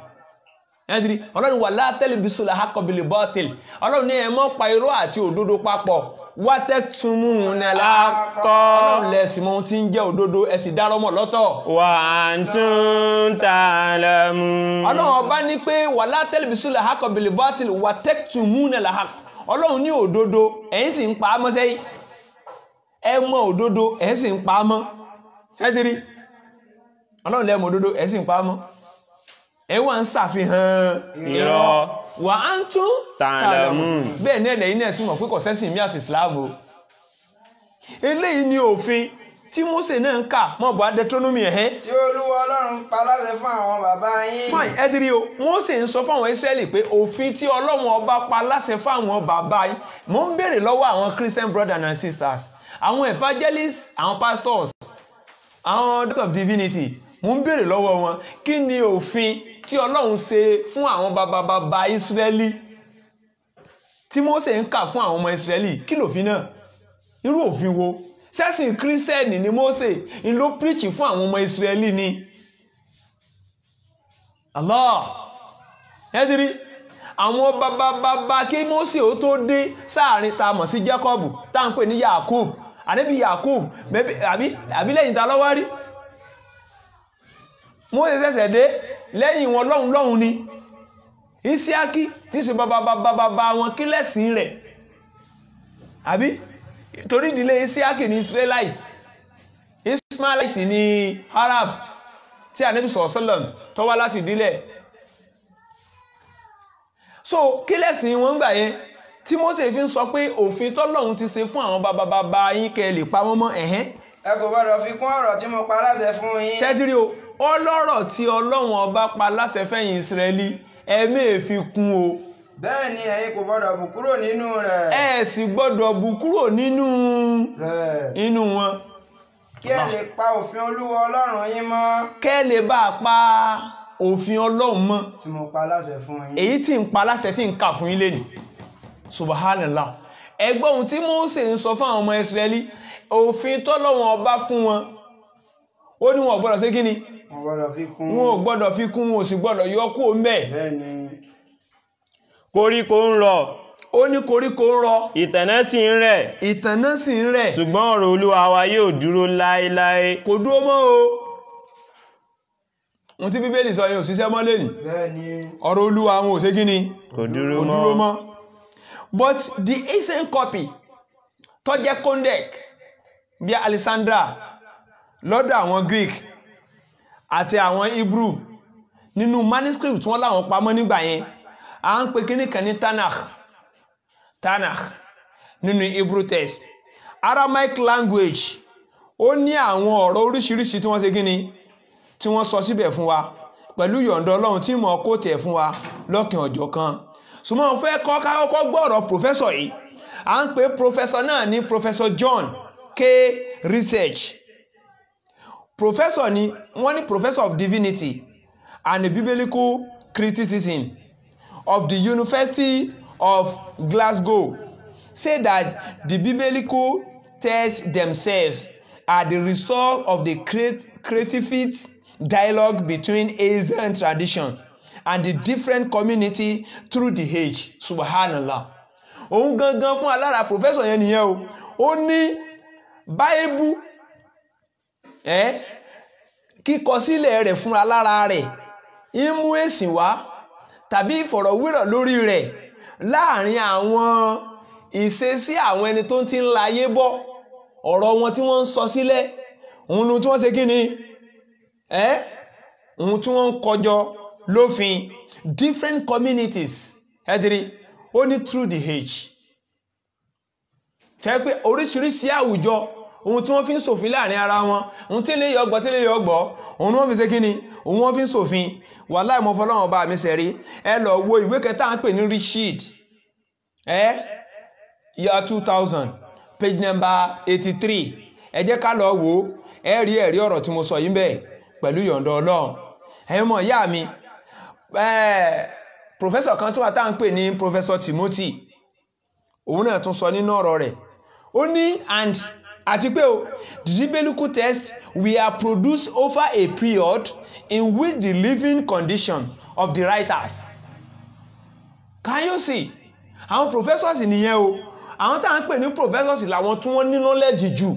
ẹ̀dìrí Ọlọ́run wala talbisul haqqa bil batil Ọlọ́run ní ẹ mọ́ pa irọ́ àti òdodo papọ̀ wa taktumuna al-haqqa Ọlọ́run lẹ́sìn mọ́ tí ń jẹ́ òdodo ẹ sì dárọ́ mọ̀ lọ́tọ̀ wa antum ta'lamun Ọlọ́run ọba ní pé wala talbisul haqqa bil batil wa taktumuna al-haqqa Ọlọ́run ní òdodo ẹ̀yin sì ń pa á mọ́ sẹ́yìn ẹ mọ̀ òdodo ẹ̀yin sì ń pa á mọ́ ẹ̀dìrí Ọlọ́run lẹ́mọ̀ òdodo ẹ̀yin sì ń pa á mọ́ ẹ wá ń ṣàfihàn irọ́ wa antum ta'lamun bẹ́ẹ̀ ní ẹ̀lẹ́yìn náà sì mọ̀ pé kò sẹ́sìn mí àfi Islam o eléyìí ni òfin tí Mósè náà ń kà mọ́ bọ́ Deuteronomy tí Olúwa Ọlọ́run pa láṣẹ fún àwọn bàbá yín. fine ẹdiri o Mósè ń sọ fún àwọn Ísírẹ́lì pé òfin tí Ọlọ́run ọba pa láṣẹ fún àwọn bàbá yín. Mo ń béèrè lọ́wọ́ àwọn Christian brothers and sisters, àwọn evangelists, àwọn pastors, àwọn doctors of divinity, mo ń béèrè lọ́wọ́ wọn kí ni òfin tí Ọlọ́run ṣe fún àwọn bàbá Ísírẹ́lì tí Mósè ń kà fún àwọn ọmọ Ísírẹ́lì? kí lòfin náà? irú òfin wo? sẹ́sìn kírísítẹ́nì ni Mósè ń ló preach fún àwọn ọmọ Ísírẹ́lì ni. Allah ẹ̀dìrí àwọn bàbá kí Mósè ó tó dé sáàrin ta mọ̀ sí Jacob tá ń pè ní Yakub, ànábì Yakub àbí lẹ́yìn ta lọ́wọ́ rí? Mósè ṣẹ̀ṣẹ̀ dé lẹ́yìn wọn lọ́hùn ni. Isiaki tí ṣe bàbá wọn kí lẹ́sìn rẹ̀ àbí torí ìdílé Isiaki ní Israelite, Ismailite ní Arab tí ànábì sọ̀sọ́lọ̀m tó wá láti ìdílé. So kí lẹ́sìn wọn gbà yẹn tí Mósè fi ń sọ pé òfin tọ́lọ́run ti ṣe fún àwọn bàbá yín kẹ́ lè pa wọ́n mọ́ ẹ kò gbọ́dọ̀ fi kún ọ̀rọ̀ tí mo pa láṣẹ fún yín. ṣẹ́dírí o ọlọ́rọ̀ tí Ọlọ́run ọba pa láṣẹ fẹ́yìn Ísírẹ́lì ẹ fi kún o. bẹ́ẹ̀ ni ẹ̀yin kò gbọ́dọ̀ bù kúrò nínú rẹ̀. ẹ sì gbọ́dọ̀ bù kúrò nínú wọn. kí ẹ lè pa òfin Olúwa Ọlọ́run yín mọ́. kẹ́ lè bá a pa òfin Ọlọ́run mọ́. tí mo pa láṣẹ fún yín. èyí tí ń pa láṣẹ tí ń kà fún yín lẹ́nu. Subhanallah. ẹgbọ́n ohun tí Mósè ń sọ fún àwọn ọmọ Ísírẹ́lì, òfin tọ́lọ́run ọba fún wọn ó ní wọn ò gbọ́dọ̀ ṣe kí ni? wọn ò gbọ́dọ̀ fi kún, wọn ò sì gbọ́dọ̀ yọ kúrò ńbẹ̀. koríko ń rọ̀, ó ní koríko ń rọ̀, ìtànná sì ń rẹ̀, ṣùgbọ́n ọ̀rọ̀ Olúwa wa yóò dúró láéláé. kò dúró mọ́ o. ohun tí Bíbélì sọ yẹn ò ṣiṣẹ́ mọ́ lẹ́nu. ọ̀rọ̀ Olúwa wọn ò ṣe kí ni? kò dúró mọ́. But the ancient copy tó jẹ́ Kondek bí Alexandra lọ́dọ̀ àwọn Greek àti àwọn Hebrew nínú manuscript wọ́n láwọn pamọ́ nígbà yẹn à ń pè kíní kan ní Tanakh nínú Hebrew text. Aramaic language ó ní àwọn ọ̀rọ̀ oríṣiríṣi tí wọ́n ṣe kíni tí wọ́n sọ síbẹ̀ fún wa pẹ̀lú yọ̀ǹda Ọlọ́run tí mo kó tẹ̀ fún wa lọ́kàn ọjọ́ kan. Ṣùgbọ́n fẹ́ kọ́kọ́ gbọ́ ọ̀rọ̀ professor yìí à ń pè professor náà ní Professor John K. Research. Professor ni wọ́n ní Professor of Divinity and Biblical Criticism of the University of Glasgow say that the biblical texts themselves are the result of the creative dialogue between ancient tradition and the different community through the age. Subhanallah. Òun gangan fún alára professor yẹn nìyẹn o. Ó ní Bible kíkọ sílẹ̀ rẹ̀ fún alára rẹ̀ ìmú èsì wá tàbí ìfọ̀rọ̀wérọ̀ lórí rẹ̀ láàrin àwọn ìṣesí àwọn ẹni tó ti ń la ayé bọ̀, ọ̀rọ̀ wọn tí wọ́n ń sọ sílẹ̀, òun tí wọ́n ṣe kí ni òun tí wọ́n ń kọjọ lófin different communities ẹ̀dìrí ó ní through the age tẹ́ pé oríṣiríṣi àwùjọ ohun tí wọ́n fi ń ṣòfin láàrin ara wọn, ohun tí lè yọgbọ́ òun ni wọ́n fi ṣe kí ni òun wọ́n fi ń ṣòfin. Wàláhì mo fọlọ́run bá mi sẹ̀rí ẹ lọ wo ìwé kẹta ń pè ní Rashid year 2000 page number 83 ẹ jẹ́ ká lọ wo ẹ rí ẹ̀rí ọ̀rọ̀ tí mo sọ yìí bẹ́ẹ̀ pẹ̀lú yọ̀ǹda Ọlọ́run. ẹ̀yin mọ̀ ìyá mi professor kan tó wà tá à ń pè ní Professor Timothy, òun náà tún sọ nínú ọ̀rọ̀ rẹ̀ ó ní àti pé o the biblical texts were produced over a period in which the living condition of the writers. Can you see? Àwọn professors nìyẹn o, àwọn tá à ń pè ní professors làwọn tí wọ́n ní knowledge jù.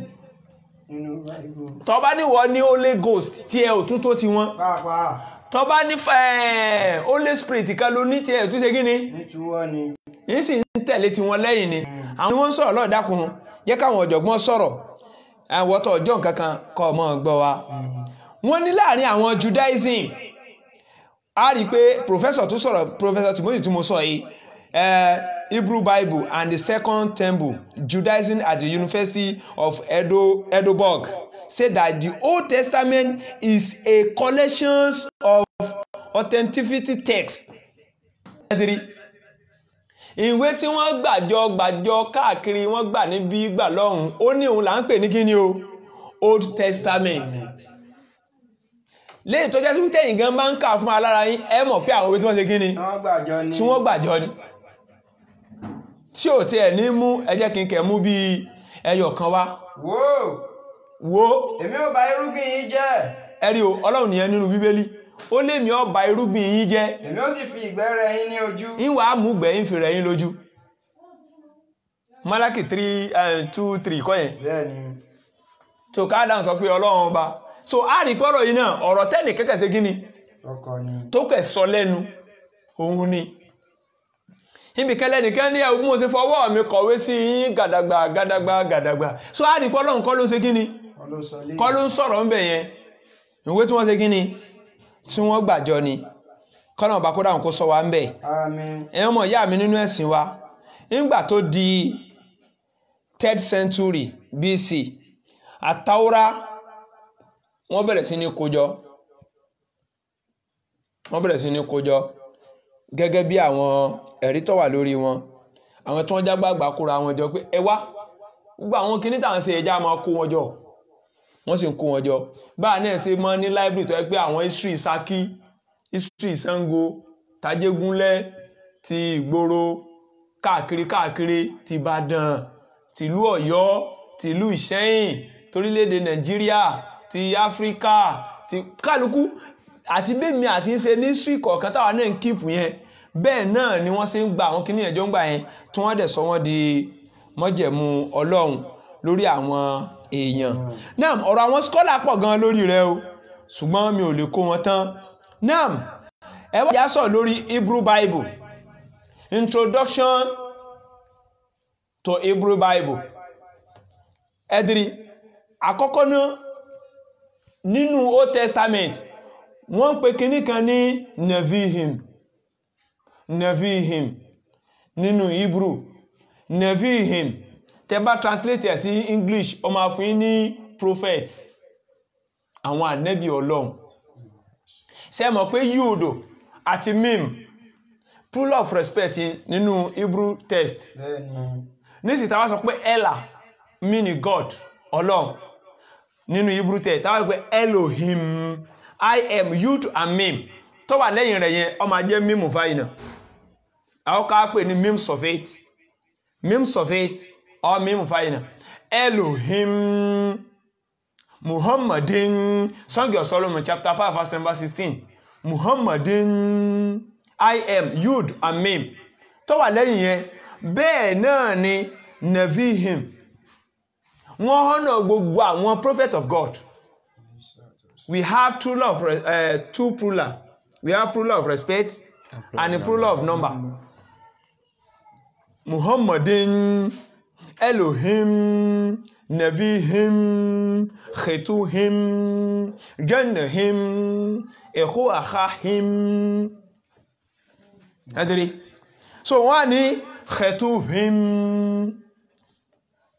tó bá ní wọ́n ní Holy Ghost tí ẹ ò tún tó ti wọ́n, tó bá ní Holy Spirit kan ló ní tí ẹ ò tún ṣe kí ni yìí sì ń tẹ̀lé tí wọ́n lẹ́yìn ni. àwọn ni wọ́n ń sọ̀rọ̀ lọ́ọ̀dákun jẹ́ káwọn ọ̀jọ̀gbọ́n sọ̀rọ̀ àwọn tó ọjọ́ nǹkan kan kọ́ ọmọ gbọ́ wa. wọ́n ní láàrin àwọn Judaism a rí i pé professor tó sọ̀rọ̀ Professor Timothy tí mo sọ yìí Hebrew Bible and the Second Temple Judaism at the University of Edinburgh said that the Old Testament is a collection of authenticity text. Ìwé tí wọ́n gbàjọ káàkiri wọ́n gbà níbí gbà lọ́hùn ó ní òun là ń pè ní kíni o Old Testament. Lẹ́yìn tó jẹ́ sí wípé ìgan máa ń kà fún alára yín ẹ mọ̀ pé àwọn òwe tí wọ́n ṣe kíni tí wọ́n gbàjọ ni tí ò tiẹ̀ ní mú ẹ jẹ́ kí n kẹ̀ mú bí ẹyọ kan wá. Wo èmi ò bà irúgbìn yín jẹ́. Ẹ rí o Ọlọ́run nìyẹn nínú Bíbélì ó lé mi ó bà irúgbìn yín jẹ́. Èmi ó sì fi ìgbẹ́ rẹ̀ yín ní ojú. Ìwà àmúgbẹ̀ yín fi rẹ̀ yín lójú. Málákì 3:2-3 kọ́ yẹn. Bẹ́ẹ̀ni. So káàdà sọ pé Ọlọ́run ọba. So a rí pọ́rọ̀ yìí náà ọ̀rọ̀ tẹ́nì kẹ́kẹ́ ṣe kíni. Ọkọ ni. Tó kẹ̀ sọ lẹ́nu òun ni. Ibi kẹlẹ́ nìkan ní ẹ̀wọ̀n mo ṣe fọwọ́ mi kọ̀wé sí yín gàdàgbà. So a rí pọ́rọ̀ nǹkan ló ṣe kíni. Kọ́ ló ń sọ̀rọ̀ ń bẹ̀ yẹn. Ìwé tí wọ́n ṣe kíni tí wọ́n gbàjọ ni kọ́nà ọba kó dáhùn kó sọ wa ń bẹ̀. Àmín. Ẹ̀yin ọmọ ìyá mi nínú ẹ̀sìn wa nígbà tó di 3rd century BC àtàwọ́rá wọ́n bẹ̀rẹ̀ sí ní kójọ gẹ́gẹ́ bí àwọn ẹ̀rí tó wà lórí wọn àwọn tí wọ́n jágbàgbà kóra wọn jọ pé ẹ wá gbogbo àwọn kìíní tàà ń ṣe ẹja máa kó wọn jọ wọ́n sì ń kó wọn jọ báà náà ṣe mọ́ ní library tó yẹ pé àwọn history Ṣakí history Ṣàngó Tajégúnlẹ̀ ti ìgboro káàkiri ti Ìbàdàn tìlú Ọ̀yọ́ tìlú Ìṣẹ́yìn torílẹ̀-èdè Nàìjíríà ti Áfíríkà ti kálukú àti bẹ́ẹ̀mi àti ń ṣe ní history kọ̀ọ̀kan táwa náà ń kíìpù yẹn bẹ́ẹ̀ náà ni wọ́n ṣe ń gba àwọn kìíní ẹ̀jọ́ ń gbà yẹn tí wọ́n dẹ̀ sọ wọ́n di májẹ̀mú Ọlọ́run lórí àwọn èèyàn. Náà ọ̀rọ̀ àwọn scholar pọ̀ gan lórí rẹ̀ o ṣùgbọ́n mi ò lè kó wọn tán. Náà ẹ wá yá sọ lórí Hebrew Bible Introduction to Hebrew Bible. Ẹ̀dìrí àkọ́kọ́ náà nínú Old Testament wọ́n pè kíní kan ní Nevi'im nínú Hebrew Nevi'im tẹ́ bá translate ẹ̀ sí English ó máa fún yín ní prophets àwọn ànábì Ọlọ́run ṣé mọ̀ pé Yúdò àti Mim plural of respect nínú Hebrew text nísìsiyìí táwa sọ pé Ella meaning God Ọlọ́run nínú Hebrew text táwa sọ pé Elohim I am Yud and Mim tó wà lẹ́yìn rẹ̀ yẹn ó máa jẹ́ Mim fáyínà àwọn ká pè ní Mim Sofet or Mim fáyínà Elohim Muhammadin Song of Solomon chapter 5 verse number 16 Muhammadin I am Yud and Mim tó wà lẹ́yìn yẹn bẹ́ẹ̀ náà ni Nevi'im wọ́n họ́nà gbogbo àwọn prophet of God. We have two plural. We have plural of respect and a plural of number. Muhammadin, Elohim, Nevi'im, Chetuhim, Jannahim, Echuachahim. So wọ́n ní Chetuhim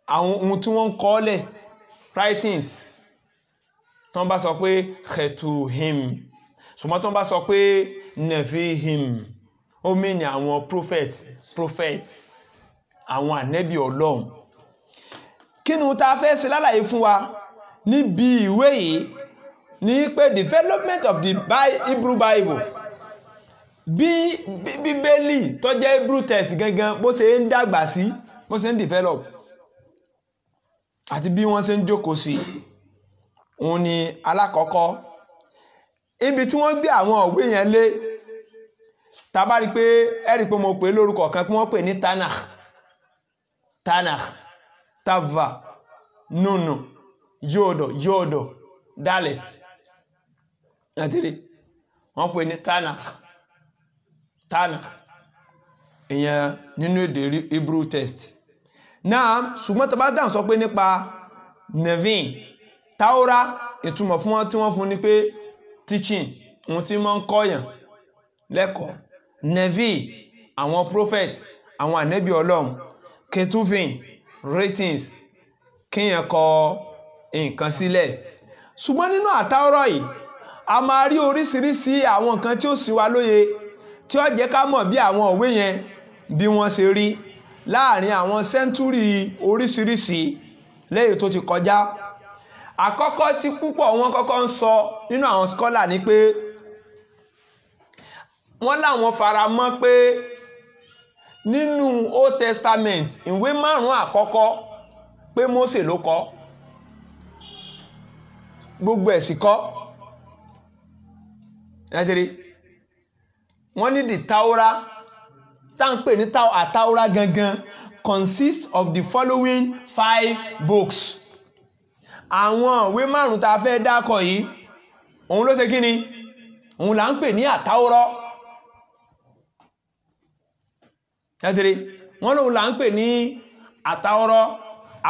àwọn ohun tí wọ́n ń kọ́lẹ̀ writings tó bá sọ pé Chetuhim ṣùgbọ́n tó bá sọ pé Nevi'im ó mean àwọn prophets àwọn ànábì Ọlọ́run kí ni ta fẹ́ ṣe lálàyé fún wa níbi ìwé yìí ní pé development of the Hebrew Bible bí Bíbélì tó jẹ́ Hebrew text gangan bó ṣe ń dàgbà sí bó ṣe ń develop àti bí wọ́n ṣe ń jókòó sí òun ni alákọ̀ọ́kọ́ ibi tí wọ́n gbé àwọn òwe yẹn lé tàbá rí pé ẹ̀rí pé mo pè lórúkọ kan tí wọ́n pè ní Tanakh Tava Nunu Yodo Dalet àtìrí wọ́n pè ní Tanakh ìyẹn nínú èdè Hebrew text náà ṣùgbọ́n tàbá dáhùn sọ pé nípa Nevi'im Taura ìtumọ̀ fún wọn tí wọ́n fún ní pé teaching ohun tí wọ́n ń kọ́yàn lẹ́kọ̀ọ́ Nevi'im àwọn prophets àwọn ànábì Ọlọ́run Ketuvim ratings kíyàn kọ nǹkan sílẹ̀. Ṣùgbọ́n nínú àtàwọ́rọ̀ yìí a máa rí oríṣiríṣi àwọn nǹkan tí ó ṣì wá lóye tí ó jẹ́ ká mọ̀ bí àwọn òwe yẹn bí wọ́n ṣe rí láàrin àwọn sẹ́ńtúrì oríṣiríṣi lẹ́yìn tó ti kọjá. Àkọ́kọ́ tí púpọ̀ wọn kọ́kọ́ ń sọ nínú àwọn scholar ni pé wọ́n láwọn fara mọ́ pé nínú Old Testament ìwé 5 àkọ́kọ́ pé Mósè ló kọ gbogbo ẹ̀ sì kọ́ ẹ̀dẹ̀rẹ̀ wọ́n ní the Torah tá ń pè ní Torah gangan consists of the following 5 books. Àwọn ìwé 5 tá fẹ́ dákọ̀ yìí òun ló ṣe kí ni òun là ń pè ní Torah ẹ̀dẹ̀rẹ̀ wọ́n lóun là ń pè ní Torah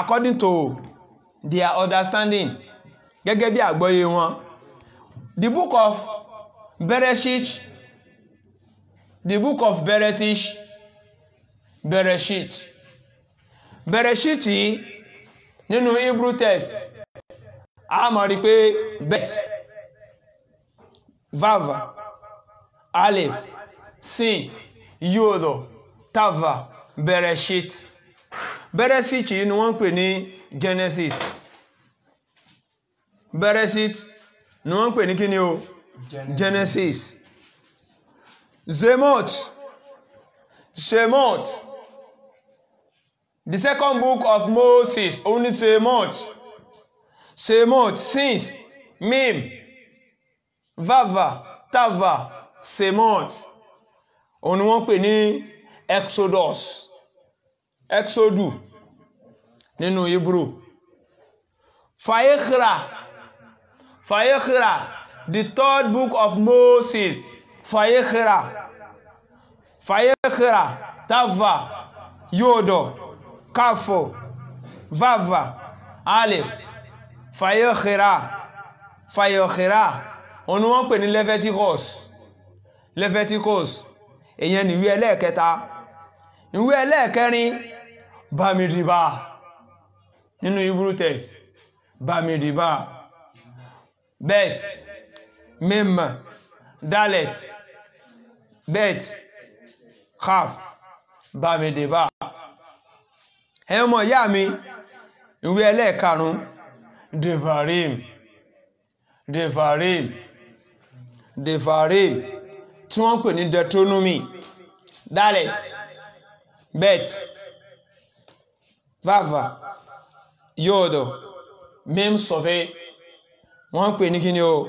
according to their understanding gẹ́gẹ́ bí àgbọ́yé wọn. The book of Bereshit, the book of Bereshit yìí nínú Hebrew text a mọ̀ rí pé bet vav aleph sin yodo tava Bereshit yìí ni wọ́n ń pè ní Genesis. Bereshit ni wọ́n ń pè ní kí ni o Genesis. Shemot the second book of Moses only Shemot since mim vava tava Shemot òun ni wọ́n pè ní Exodus nínú Hebrew. Vayikra the third book of Moses Vayikra tava yodo kafo vava aleph Vayikra òun ni wọ́n pè ní Leviticus èyàn ni ìwé ẹlẹ́ẹ̀kẹta. Ìwé ẹlẹ́ẹ̀kẹrin Bamidbar nínú Hebrew text Bamidbar bet mem dalet bet kaf Bamidbar. Ẹ̀yin ọmọ ìyá mi ìwé ẹlẹ́ẹ̀karùn Devarim tí wọ́n pè ní Deuteronomy dalet bet vava yodo mem sove wọ́n pè ní kíni o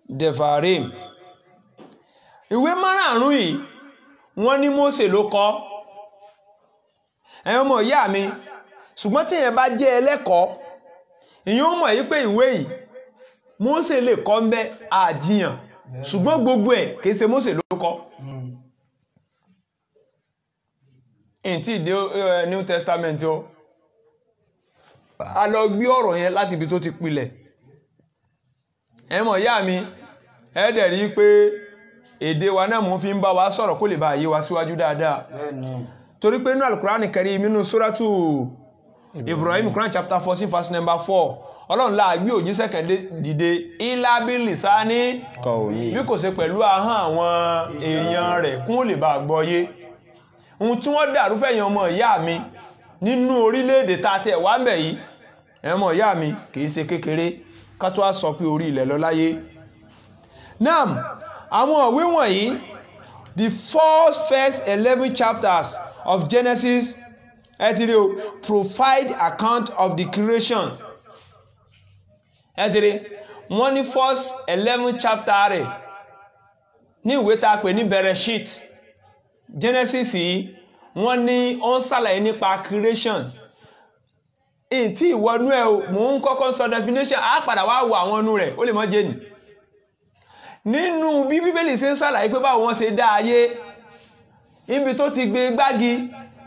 Devarim. Ìwé 5 yìí wọ́n ní Mósè ló kọ. Ẹ̀yin ọmọ ìyá mi ṣùgbọ́n tí èyàn bá jẹ́ ẹlẹ́kọ̀ọ́ èyàn ó mọ̀ yí pé ìwé yìí Mósè lè kọ ń bẹ àjíyàn ṣùgbọ́n gbogbo ẹ̀ kìí ṣe Mósè ló kọ. Ìntí ìdí New Testament o a lọ gbé ọ̀rọ̀ yẹn láti ibi tó ti pilẹ̀. Ẹ̀yin ọmọ ìyá mi ẹ dẹ̀ rí pé èdè wa náà mú fi ń bá wa sọ̀rọ̀ kó lè bá yé wa síwájú dáadáa. Torí pé nínú Al-Qur'an Karim nínú suratu Ibrahim Quran chapter 14 verse number 4 Ọlọ́run la gbé òjíṣẹ́ kan dìde illa bilisani bí kò ṣe pẹ̀lú ahọ́n àwọn èèyàn rẹ̀ kún lè bá gbọ́yé. Ohun tí wọ́n dàrú fẹ̀yìn ọmọ ìyá mi nínú orílẹ̀-èdè tá tẹ̀ wá ńbẹ̀ yìí ọmọ ìyá mi kìí ṣe kékeré ká tó á sọ pé orí ilẹ̀ lọ láyé. Nam àwọn òwe wọ̀nyí the first 11 chapters of Genesis provide account of the creation. Wọ́n ní first 11 chapter rẹ̀ ní ìwé tá pè ní Bereshit Genesis yìí wọ́n ní ó ń ṣàlàyé nípa creation. Tí ìwọnú ẹ̀ mò ń kọ́kọ́ sọ definition á padà wá wo àwọn inú rẹ̀ ó lè mọ́ jẹ́ nì. Nínú bí Bíbélì ṣe ń ṣàlàyé pé báwo wọ́n ṣe dá ayé níbi tó ti gbé gbági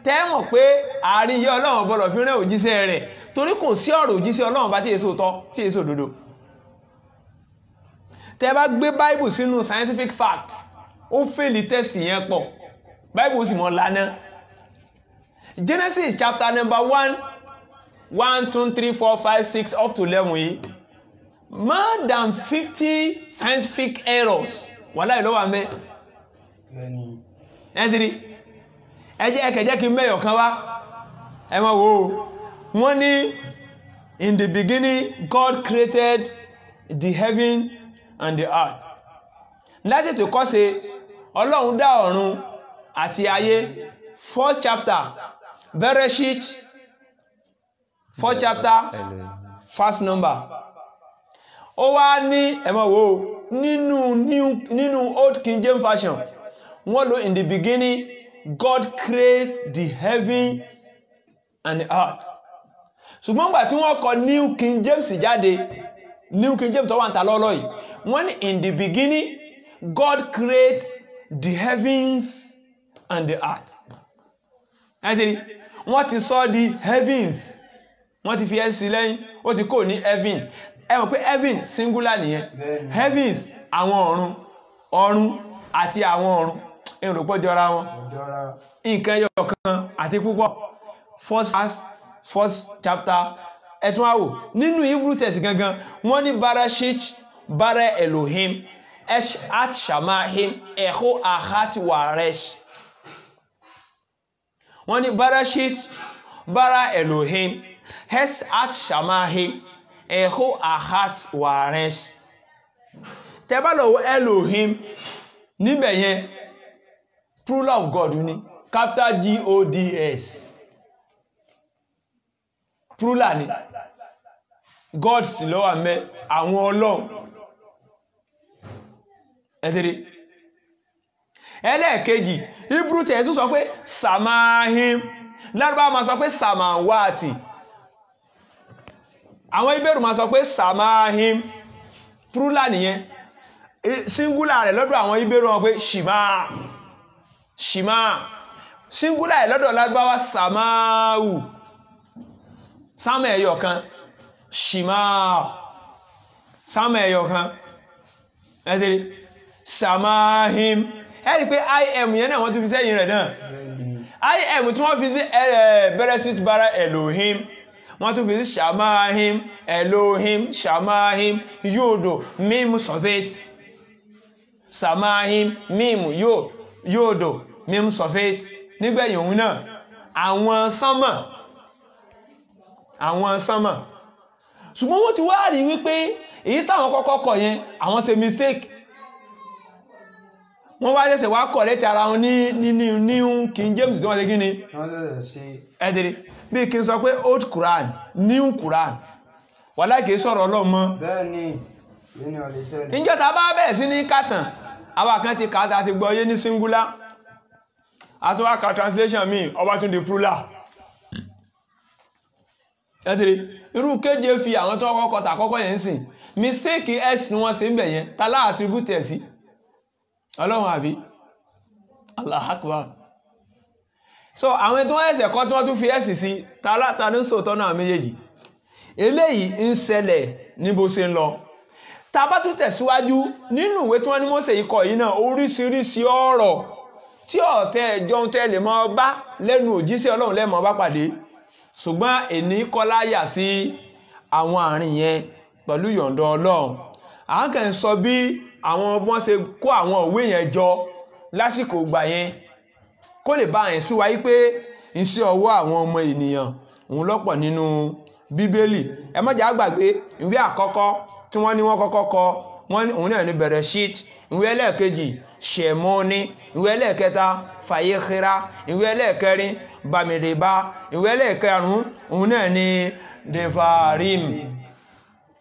tẹ́mọ̀ pé àárín yẹ Ọlọ́run gbọ́dọ̀ fi rán òjíṣẹ́ rẹ̀ torí kò sí ọ̀rọ̀ òjíṣẹ́ Ọlọ́run bá tí èso tọ́ tí èso òdodo. Tẹ́ bá gbé Bible sínú scientific fact ó fèlì test yẹn pọ̀ Bible sì mọ́ lánà. Genesis chapter number 1 1 2 3 4 5 6 up to 11 yìí more than 50 scientific errors wàláhì ló wà ńbẹ̀. ẹ̀dìrí ẹ̀kẹ̀jẹ́ kí mẹ́yọ̀ kan wá ẹ máa wò ó wọ́n ní in the beginning God created the heaven and the earth. láti tó kọ́ ṣe Ọlọ́run dá ọ̀run àti ayé. First chapter Bereshit 4th chapter first number. Ó wá ní ẹ máa wò ó nínú Old King James Version wọ́n lò in the beginning God created the heaven and the earth. ṣùgbọ́n gbà tí wọ́n kọ New King James jáde New King James tó wà ń ta lọ́lọ́ yìí wọ́n ní in the beginning God created the heavens and the earth. ẹ̀dìrí wọ́n ti sọ di heavens wọ́n ti fi ẹ́ sí lẹ́yìn ó ti kò ní heaven ẹ mọ̀ pé heaven singular nìyẹn heavens àwọn ọ̀run àti àwọn ọ̀run ìrùpọ̀ jọra wọn nǹkan ẹyọ kan àti púpọ̀ first chapter ẹ̀tún àwò nínú Hebrew text gangan wọ́n ní Bereshit bara Elohim at shamahim echo ahat waresh. wọ́n ní Bereshit bara Elohim hes at shamahim echo ahat waresh. tẹ́ bá lọ wo Elohim níbẹ̀ yẹn plural of God ni capital G-O-D-S plural ni God sì ló wà ńbẹ̀ àwọn Ọlọ́run. ẹ̀tẹ̀rẹ̀ ẹlẹ́ẹ̀kejì Hebrew tẹ̀ tún sọ pé samahim Lárúbáwá máa sọ pé samawati àwọn Hébérù máa sọ pé samahim plural nìyẹn singular rẹ̀ lọ́dọ̀ àwọn Hébérù wọn pé shima singular rẹ̀ lọ́dọ̀ Lárúbáwá samawu sámà ẹ̀yọ̀ kan shima sámà ẹ̀yọ̀ kan ẹ̀tẹ̀rẹ̀ samahim ẹ̀rí pé im yẹn náà wọ́n tún fi sẹ́yìn rẹ̀ náà im tí wọ́n fi sí Bereshit bara Elohim wọ́n tún fi sí shamahim Elohim shamahim yodo mim sofet samahim mim yodo mim sofet nígbẹ̀yìn òun náà àwọn sánmà ṣùgbọ́n wọ́n ti wá rí wípé èyí táwọn kọ́kọ́ kọ yẹn àwọn ṣe mistake wọ́n wá ṣẹ̀ṣẹ̀ wá correct ara wọn ní New King James tí wọ́n ṣe kí ni ẹ̀dẹ̀rẹ̀ bí kí n sọ pé Old Quran New Quran wà láìkè sọ̀rọ̀ Ọlọ́run mọ́ ìjọta bá bẹ̀rẹ̀ sí ní kàtàn àwọn kan ti kàtà ti gbọ́ yé ní singular àtúwákà translation mi ọba tún di plural ẹ̀dẹ̀rẹ̀ irú kéje fi àwọn tó kọ́kọ́ tà kọ́kọ́ yẹn sìn mistake s ni wọ́n ṣe ń bẹ̀ yẹn tàlá attribute ẹ̀ sí Ọlọ́run àbí Allah Akbar. So àwọn tó ẹsẹ̀ kọ́ tí wọ́n tún fi ẹ̀sì sí tààlátà ní sòtọ́ náà méjèèjì eléyìí ń ṣẹlẹ̀ ní bó ṣe ń lọ. tá bá tún tẹ̀síwájú nínú ìwé tí wọ́n ní Mósè ikọ̀ yìí náà oríṣiríṣi ọ̀rọ̀ tí ọ̀tẹ̀ ẹjọ́ ń tẹ́lẹ̀ mọ́ bá lẹ́nu òjíṣẹ́ Ọlọ́run lẹ́mọ̀ bá pàdé ṣùgbọ́n èní kọ́láyà sí àwọn àárín yẹn pẹ̀lú yọ̀ǹda Ọlọ́run à ń kàn sọ bí àwọn wọ́n ṣe kó àwọn òwe yẹn jọ lásìkò ìgbà yẹn kó lè bá yẹn sí wáyé pé iṣẹ́ ọwọ́ àwọn ọmọ ènìyàn òun lọ́pọ̀ nínú Bíbélì ẹ má jẹ́ á gbàgbé ìwé àkọ́kọ́ tí wọ́n ní wọ́n kọ́kọ́ kọ wọ́n ní òun náà ní Bereshit ìwé ẹlẹ́ẹ̀kejì Shemoni ìwé ẹlẹ́ẹ̀kẹta Fayekira ìwé ẹlẹ́ẹ̀kẹrin Bamideba ìwé ẹlẹ́ẹ̀kẹrùn òun náà ní Devarim.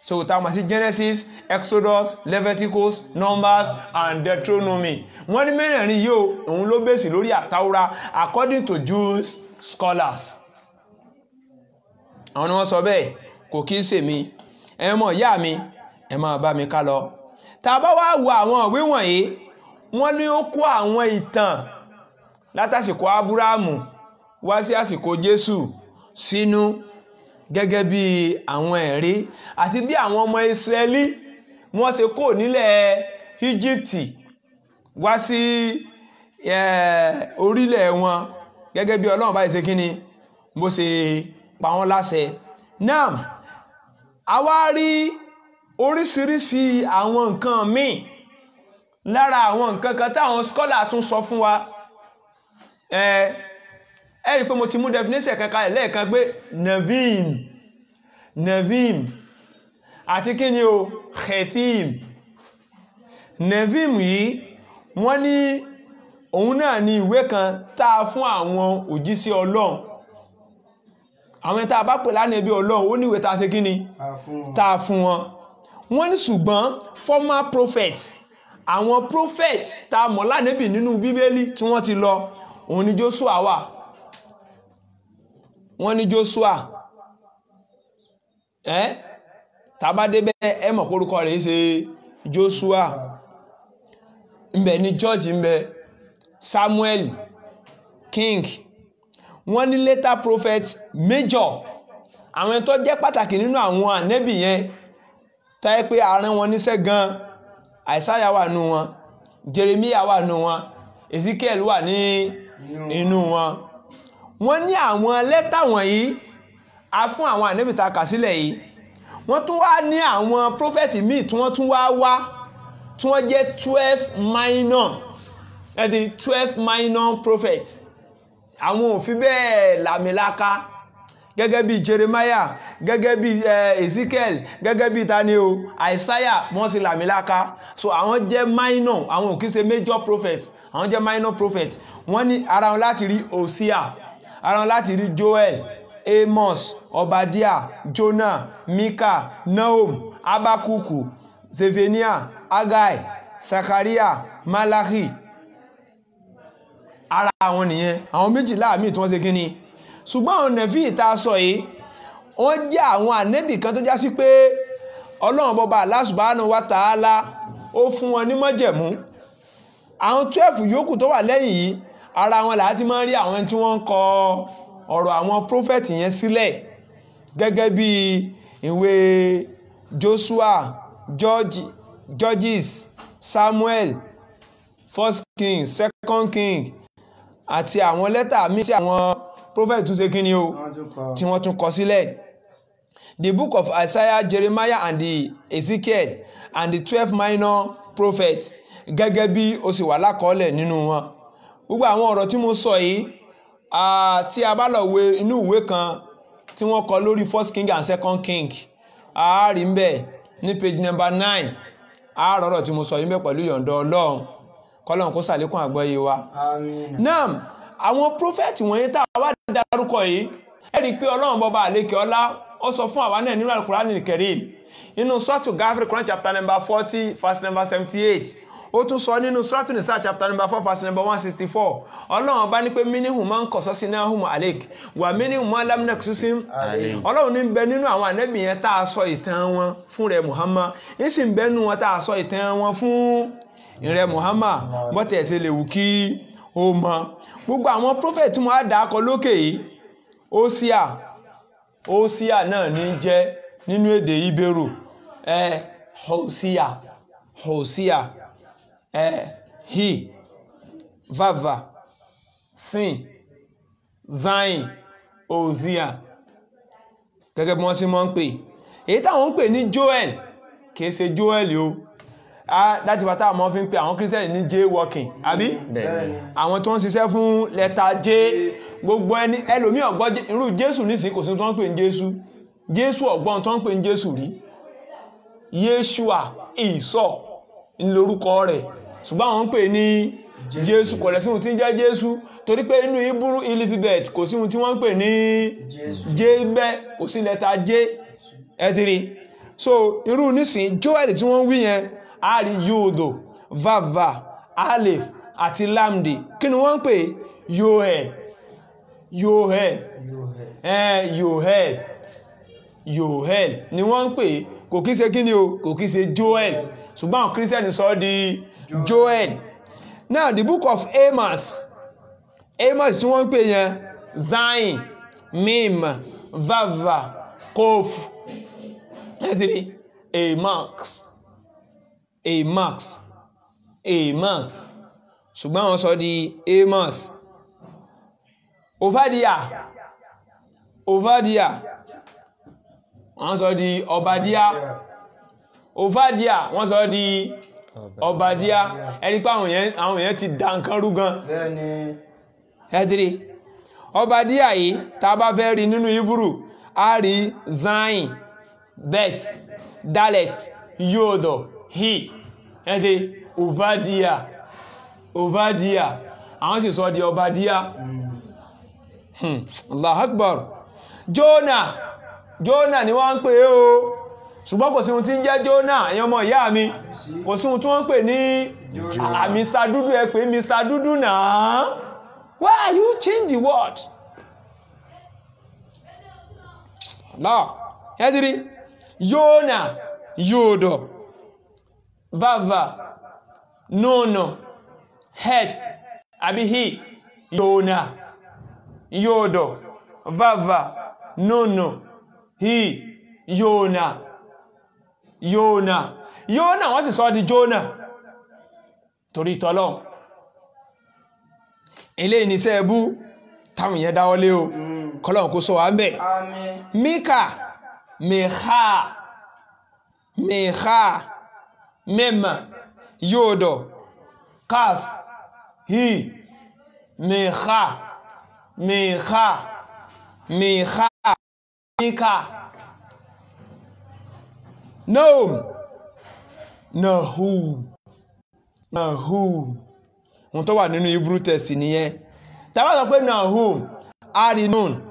So tá mọ̀ sí Genesis, Exodus, Leviticus, Numbers and Deuteronomy. Wọ́n ní mẹ́rẹ̀ẹ̀rin yóò òun ló bèsì lórí àtàwùrà according to Jewish scholars. Àwọn ni wọ́n sọ bẹ́ẹ̀ kò kí ṣe mi ẹ mọ̀ ìyá mi ẹ máa bá mi ká lọ. Tá a bá wá wo àwọn ìwé wọ̀nyí wọ́n ní ó kó àwọn ìtàn látàsìkò Ábúráhámù wá sí àsìkò Jésù sínú gẹ́gẹ́ bí àwọn ẹ̀rí àti bí àwọn ọmọ Ísírẹ́lì wọ́n ṣe kó nílẹ̀ Íjíbítì wá sí orílẹ̀ wọn gẹ́gẹ́ bí Ọlọ́run bá ṣe kíni bó ṣe pa wọ́n láṣẹ náà a wá rí oríṣiríṣi àwọn nǹkan míì lára àwọn nǹkan kan táwọn scholar tún sọ fún wa ẹ rí pé mo ti mú definition kan kalẹ̀ lẹ́ẹ̀kan pé nevim àti kí ni o khetim. Nevim yìí wọ́n ní òun náà ni ìwé kan tá a fún àwọn òjíṣẹ́ Ọlọ́run, àwọn tá a bá pè lánàbí Ọlọ́run ó ní ìwé tá a ṣe kí ni tá a fún wọn. Wọ́n ní ṣùgbọ́n former prophets, àwọn prophets tá a mọ̀ lánàbí nínú Bíbélì tí wọ́n ti lọ, òun ni Joshua wà. Wọ́n ní Joshua tàbá débẹ̀ ẹ mọ̀ orúkọ rẹ̀ ṣe Joshua, ńbẹ ní George, ńbẹ Samuel, King. Wọ́n ní later prophet major, àwọn tó jẹ́ pàtàkì nínú àwọn ànẹ́bì yẹn tó yẹ pé àárín wọn níṣẹ́ gan. Isaiah wà nínú wọn, Jeremiah wà nínú wọn, Ezekiel wà ní inú wọn. Wọ́n ní àwọn lẹ́tà wọ̀nyí a fún àwọn ànẹ́bì tá a kà sílẹ̀ yìí. Wọ́n tún wá ní àwọn prophet míì tí wọ́n tún wá tí wọ́n jẹ́ 12 minor, 12 minor prophet. Àwọn ò fi bẹ́ẹ̀ làmìlaka gẹ́gẹ́ bí Jeremiah, gẹ́gẹ́ bí Ezekiel, gẹ́gẹ́ bí tani o Isaiah, wọ́n sì làmìlaka. So àwọn jẹ́ minor, àwọn ò kìí ṣe major prophet, àwọn jẹ́ minor prophet. Wọ́n ní ara wọn láti rí Hosea, ara wọn láti rí Joel, Amos, Obadiah, Jonah, Mika, Nahum, Abakuku, Zephaniah, Haggai, Zachariah, Malachi. Ara àwọn nìyẹn, àwọn méjìlá míì tí wọ́n ṣe kíni. Ṣùgbọ́n àwọn nẹ̀fí ìta sọ yìí wọ́n jẹ́ àwọn ànẹ́bì kan tó já sí pé Ọlọ́run bọba Allah subhanahu wa ta'ala ó fún wọn ní májẹ̀mú. Àwọn 12 yòókù tó wà lẹ́yìn yìí ara wọn láti máa ń rí àwọn tí wọ́n ń kọ ọ̀rọ̀ àwọn prophet yẹn sílẹ̀, gẹ́gẹ́ bí ìwé Joshua, Judges, Samuel, 1 King, 2 King àti àwọn lẹ́tà míì tí àwọn prophet tún ṣe kíni o tí wọ́n tún kọ sílẹ̀. The book of Isaiah, Jeremiah and the Ezekiel and the 12 minor prophets, gẹ́gẹ́ bí ó sì wà lákọọ́lẹ̀ nínú wọn. Gbogbo àwọn ọ̀rọ̀ tí mo sọ yìí tí a bá lọ wo inú ìwé kan tí wọ́n kọ lórí 1 King and 2 King, a rí ńbẹ̀ ní page number 9, a rọ̀rọ̀ tí mo sọ yìí ńbẹ̀ pẹ̀lú yọ̀ǹda Ọlọ́run, kọ́lọ́run kó ṣàlékún àgbọ́yé wa. Àmín. Náà àwọn prophet wọ̀nyí tá a wá dárúkọ yìí, ẹ rí pé Ọlọ́run bọba àlékè ọlá ó sọ fún àwa náà nínú Al-Qur'an al-Karim nínú Suratul Ghafir, Quran chapter number 40 verse number 78. Ó tún sọ nínú Suratul Nisa chapter number 4 verse number 164. Ọlọ́run bá ní pé minhum man qasasnahum alayk wa minhum man lam naqsusihim alayk. Ọlọ́run ní bẹ nínú àwọn ànábì yẹn tá a sọ ìtàn wọn fún rẹ̀ Muhammad, ní sì ń bẹ nínú wọn tá a sọ ìtàn wọn fún rẹ̀ Muhammad bọ́tẹ̀ ṣe lè wù kí ó mọ. Gbogbo àwọn prophet tí wọ́n á dà kọ lókè yìí, Hosea náà ní jẹ́ nínú èdè Hébérù, Hosea, he, vava, sin, zain, Hosea, gẹ́gẹ́ bí wọ́n sì máa ń pè. Èyí táwọn ń pè ní Joel kìí ṣe Joel o, láti bàtà àwọn fi ń pè àwọn Christian ní jaywalking, àbí àwọn tó ń ṣiṣẹ́ fún lẹ́tà J. Gbogbo ẹni ẹlòmí ọ̀gbọ́n irú Jésù nísìn kò sí tó ń pè ní Jésù ọ̀gbọ́n tó ń pè ní Jésù rí. Yeshua ìsọ̀ ní lórúkọ rẹ̀, ṣùgbọ́n àwọn ń pè ní Jésù, kò lẹ̀ sí ohun tí ń jẹ́ Jésù, torí pé inú Hebrew alphabet kò sí ohun tí wọ́n ń pè ní J bẹ́ẹ̀, kò sí lẹ́tà J ẹ̀dìrí. So irú nísìn Joel tí wọ́n wí yẹn a rí Yodo, Vava, Aleph àti Lamdi. Kí ni wọ́n ń pè? Yohel ni wọ́n ń pè, kò kí ṣe kí ni o, kò kí ṣe Joel, ṣùgbọ́n àwọn Christian sọ di Joel. Now the book of Amos tí wọ́n ń pè yẹn Zain, Mim, Vava, Kof, ẹ̀tìrí Amos, ṣùgbọ́n wọ́n sọ di Amos. Obadiah wọ́n sọ di Obadiah. Obadiah wọ́n sọ di Obadiah. Ẹni pé àwọn èèyàn ti dá nǹkan rú gan. Bẹ́ẹ̀ni. Ẹ̀dìrí Obadiah yìí tá bá fẹ́ rí nínú Hebrew a rí Zayin, Bet, Dalet, Yodo, He. Ẹ̀dìrí Obadiah àwọn sì sọ di Obadiah. Allah Akbar. Jonah ni wọ́n ń pè é o, ṣùgbọ́n kò sí ohun tí ń jẹ́ Jonah, ẹ̀yin ọmọ ìyá mi, kò sí ohun tí wọ́n ń pè ní Mr. Dúdú. Ẹ pè Mr. Dúdú náà. Why are you change the word? No. Ẹ̀dìrí Jonah, Yodo, Vava, Nono, Het, àbí He, Jonah, Yodo, Vava, Nono, He, Jonah. Wọ́n sì sọ di Jonah torí tọ́lọ́. Ilé ìníṣẹ́ ẹbú táwọn èèyàn dáwọ́lé o, kọ́lọ̀n kó sọ wà ń bẹ̀. Àmín. Mika, Meha, Mema, Yodo, Kaf, He, Meha, Mika. Nahum. Wọ́n tó wà nínú Hebrew text nìyẹn. Tá bá sọ pé Nahum, a rí Nun,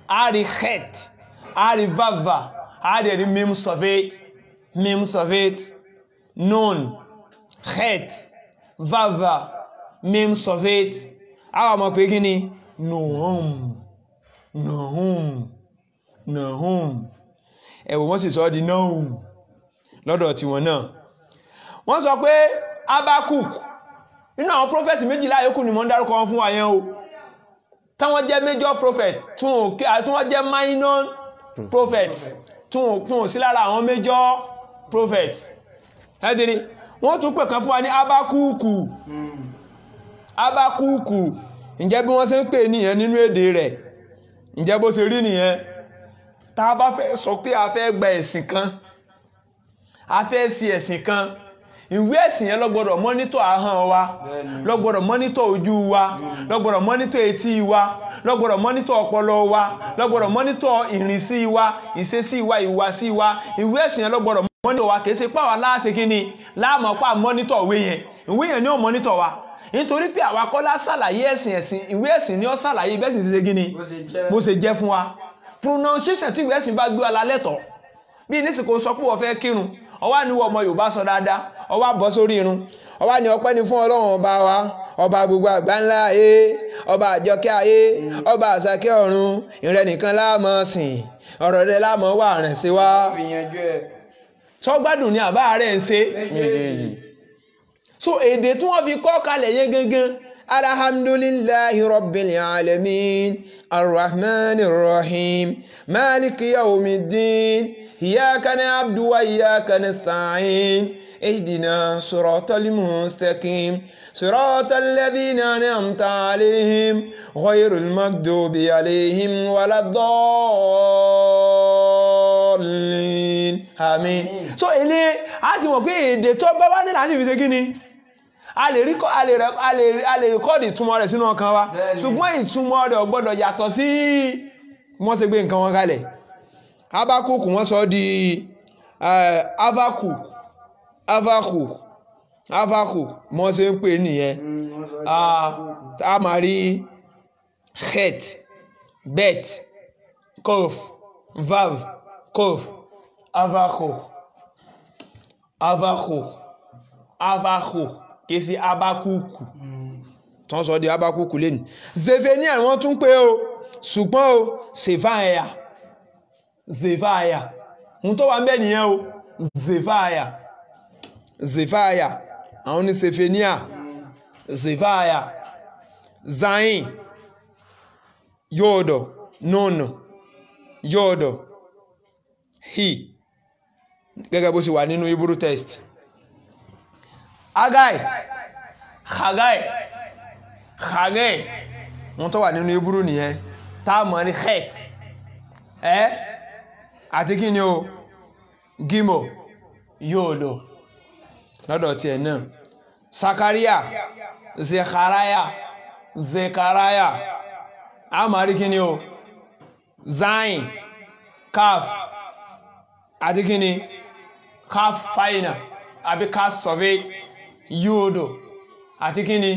a rí Het, a rí Vava, a rí Mim Sovet, Nun, Het, Vava, Mim Sovet. A wà mọ̀ pé kí ni? Nahum. Ẹ̀wọ̀ wọ́n sì sọ di Nahum lọ́dọ̀ tí wọn náà. Wọ́n sọ pé Abakuk nínú àwọn prophet méjìlá yòókù ni mo ń dárúkọ wọn fún wa yẹn o, táwọn jẹ́ major prophet tí wọ́n jẹ́ minor prophets tí wọ́n sí lára àwọn major prophets. Ẹ̀dìrí wọ́n tún pè kan fún wa ní Abakuku. Ǹjẹ́ bí wọ́n ṣe ń pè nìyẹn nínú èdè rẹ̀, ǹjẹ́ bó ṣe rí nìyẹn? Tá a bá fẹ́ sọ pé a fẹ́ gba ẹ̀sìn kan, a fẹ́ sí ẹ̀sìn kan, ìwé ẹ̀sìn yẹn ló gbọ́dọ̀ mọ́nítọ̀ ahọ́n wa, ló gbọ́dọ̀ mọ́nítọ̀ ojú wa, ló gbọ́dọ̀ mọ́nítọ̀ etí wa, ló gbọ́dọ̀ mọ́nítọ̀ ọpọlọ wa, ló gbọ́dọ̀ mọ́nítọ̀ ìrìnsí wa, ìṣesí wa, ìhùwàsí wa. Ìwé ẹ̀sìn yẹn ló gbọ́dọ̀ mọ́nítọ̀ wa, kìí ṣe pé àwa láṣẹ kí ni láàmọ̀ pa mọ́nítọ̀ ìwé yẹn ni ó mọ́nítọ̀ wa, nítorí pé àwa kọ́ lá ṣàlàyé ẹ̀sìn, ìwé ẹ̀sìn ni ó ṣàlàyé bẹ́ẹ̀ sì ṣe kí ni bó ṣe jẹ́ fún wa. Pronunciation tí ìwé ẹ̀sìn bá gbé wa lálẹ́tọ̀, bí nísìkò sọ pé wọ́n fẹ́ kírun, ọwá ní ọmọ Yorùbá sọ dáadáa, ọwá bọ́ sórí irun, ọwá ní ọpẹ́ ni fún Ọlọ́run ọba wa, ọba gbogbo àgbáńlá ayé, ọba àjọkẹ́ ayé, ọba àṣàkẹ́ ọ̀run, ìrẹ nìkan láàmọ́ sìn, ọ̀rọ̀ rẹ láàmọ́ wà rẹ̀ sí wa. Sọ́gbádùn ni àbá rẹ̀ ń ṣe méjèèjì. So èdè tí wọ́n fi kọ́ kalẹ̀ yẹn gangan, alhamdulillahi rabbil alamin, arrahmanir rahim, maliki yawmiddin, iyyaka na'budu wa iyyaka nasta'in, ihdina siratal mustaqim, siratal ladhina an'amta alayhim, ghayril maghdubi alayhim waladdallin. Àmín. So ilé a ti mọ̀ pé èdè tó bá wá ní láti fi ṣe kí ni? A lè rẹ́kọ́dì ìtumọ̀ rẹ̀ sínú ọkàn wa, ṣùgbọ́n ìtumọ̀ rẹ̀ ò gbọ́dọ̀ yàtọ̀ sí wọ́n ṣe gbé nǹkan wọn kalẹ̀. Abakuk wọ́n sọ di Avakuk wọ́n ṣe ń pè nìyẹn. A máa rí Het, Bet, Kof, Vav, Kof, Avakuk kìí sí Abakuku tán sọ di Abakuku lẹ́nu. Zefenia wọ́n tún pé o, ṣùgbọ́n o Zefaya mú tó wà ń bẹ́ nìyẹn o, Zefaya àwọn ní Zefenia, Zefaya, Zayin, Yodo, Nono, Yodo, He, gẹ́gẹ́ bó sì wà nínú Hebrew text. Agai, wọ́n tó wà nínú Hebrew nìyẹn, táàmù ní Het, àti kí ni o gimo yóòdò lọ́dọ̀ tiẹ̀ náà Sakaria Zekaraya a máa rí kí ni o zain kaf àti kí ni kaf faina àbí kaf survey yóòdò àti kí ni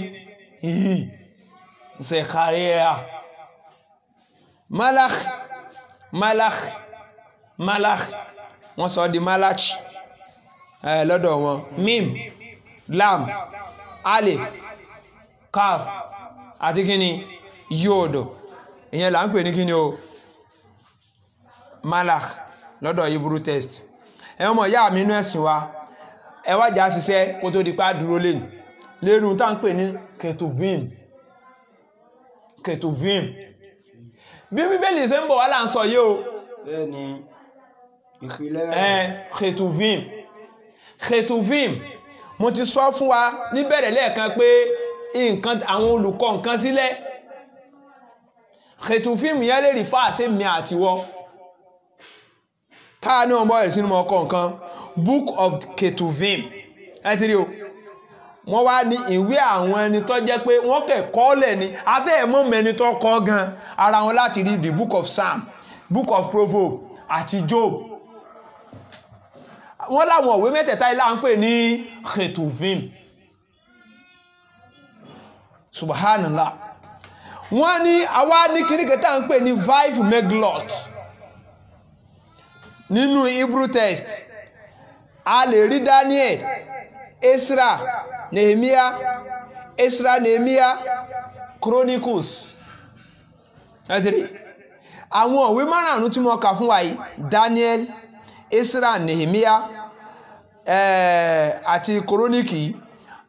yìí Zekaria malach wọ́n sọ di malach lọ́dọ̀ wọn mim lam alif kaf àti kí ni yóòdò ìyẹn là ń pè ní kí ni o malach lọ́dọ̀ Hebrew text ẹ̀wọ̀n mọ̀ yá mi inú ẹ̀sìn wa ẹwàjá ṣiṣẹ́ kó tó di pá dúró lẹ́nu tá ń pè ní ketuvim bí bíbélì ṣe ń bọ̀ wá là ń sọ yìí o bẹ́ẹ̀ni ìpìlẹ̀ ketuvim mo ti sọ fún wa níbẹ̀rẹ̀ lẹ́ẹ̀kan pé nǹkan àwọn olùkọ́ nǹkan sílẹ̀ ketuvim yẹn lè rí fáàsì mi àtiwọ́ táà ní ọmọ ẹ̀ sínú ọkọ̀ nǹkan book of ketuvim ẹ̀tìrí o wọ́n wá ní ìwé àwọn ẹni tó jẹ́ pé wọ́n kẹ́kọ́ lẹ̀ ní afẹ́ ẹ̀mọ́ mẹ́ni tó kọ́ gan ara wọn láti rí the book of Psalm book of Proverbs àti Job wọ́n láwọn òwe mẹ́tẹ̀ẹ̀ta ilá ń pè ní ketuvim subhanallah wọ́n ní àwa ní kìnnìkẹta ń pè ní vive meglot nínú Hebrew text a lè rí Daniel Esra Nehemiah Chronicles ẹ̀tìrí àwọn òwe márùn-ún tí mo kà fún wa yìí Daniel Esra Nehemiah àti Chronicles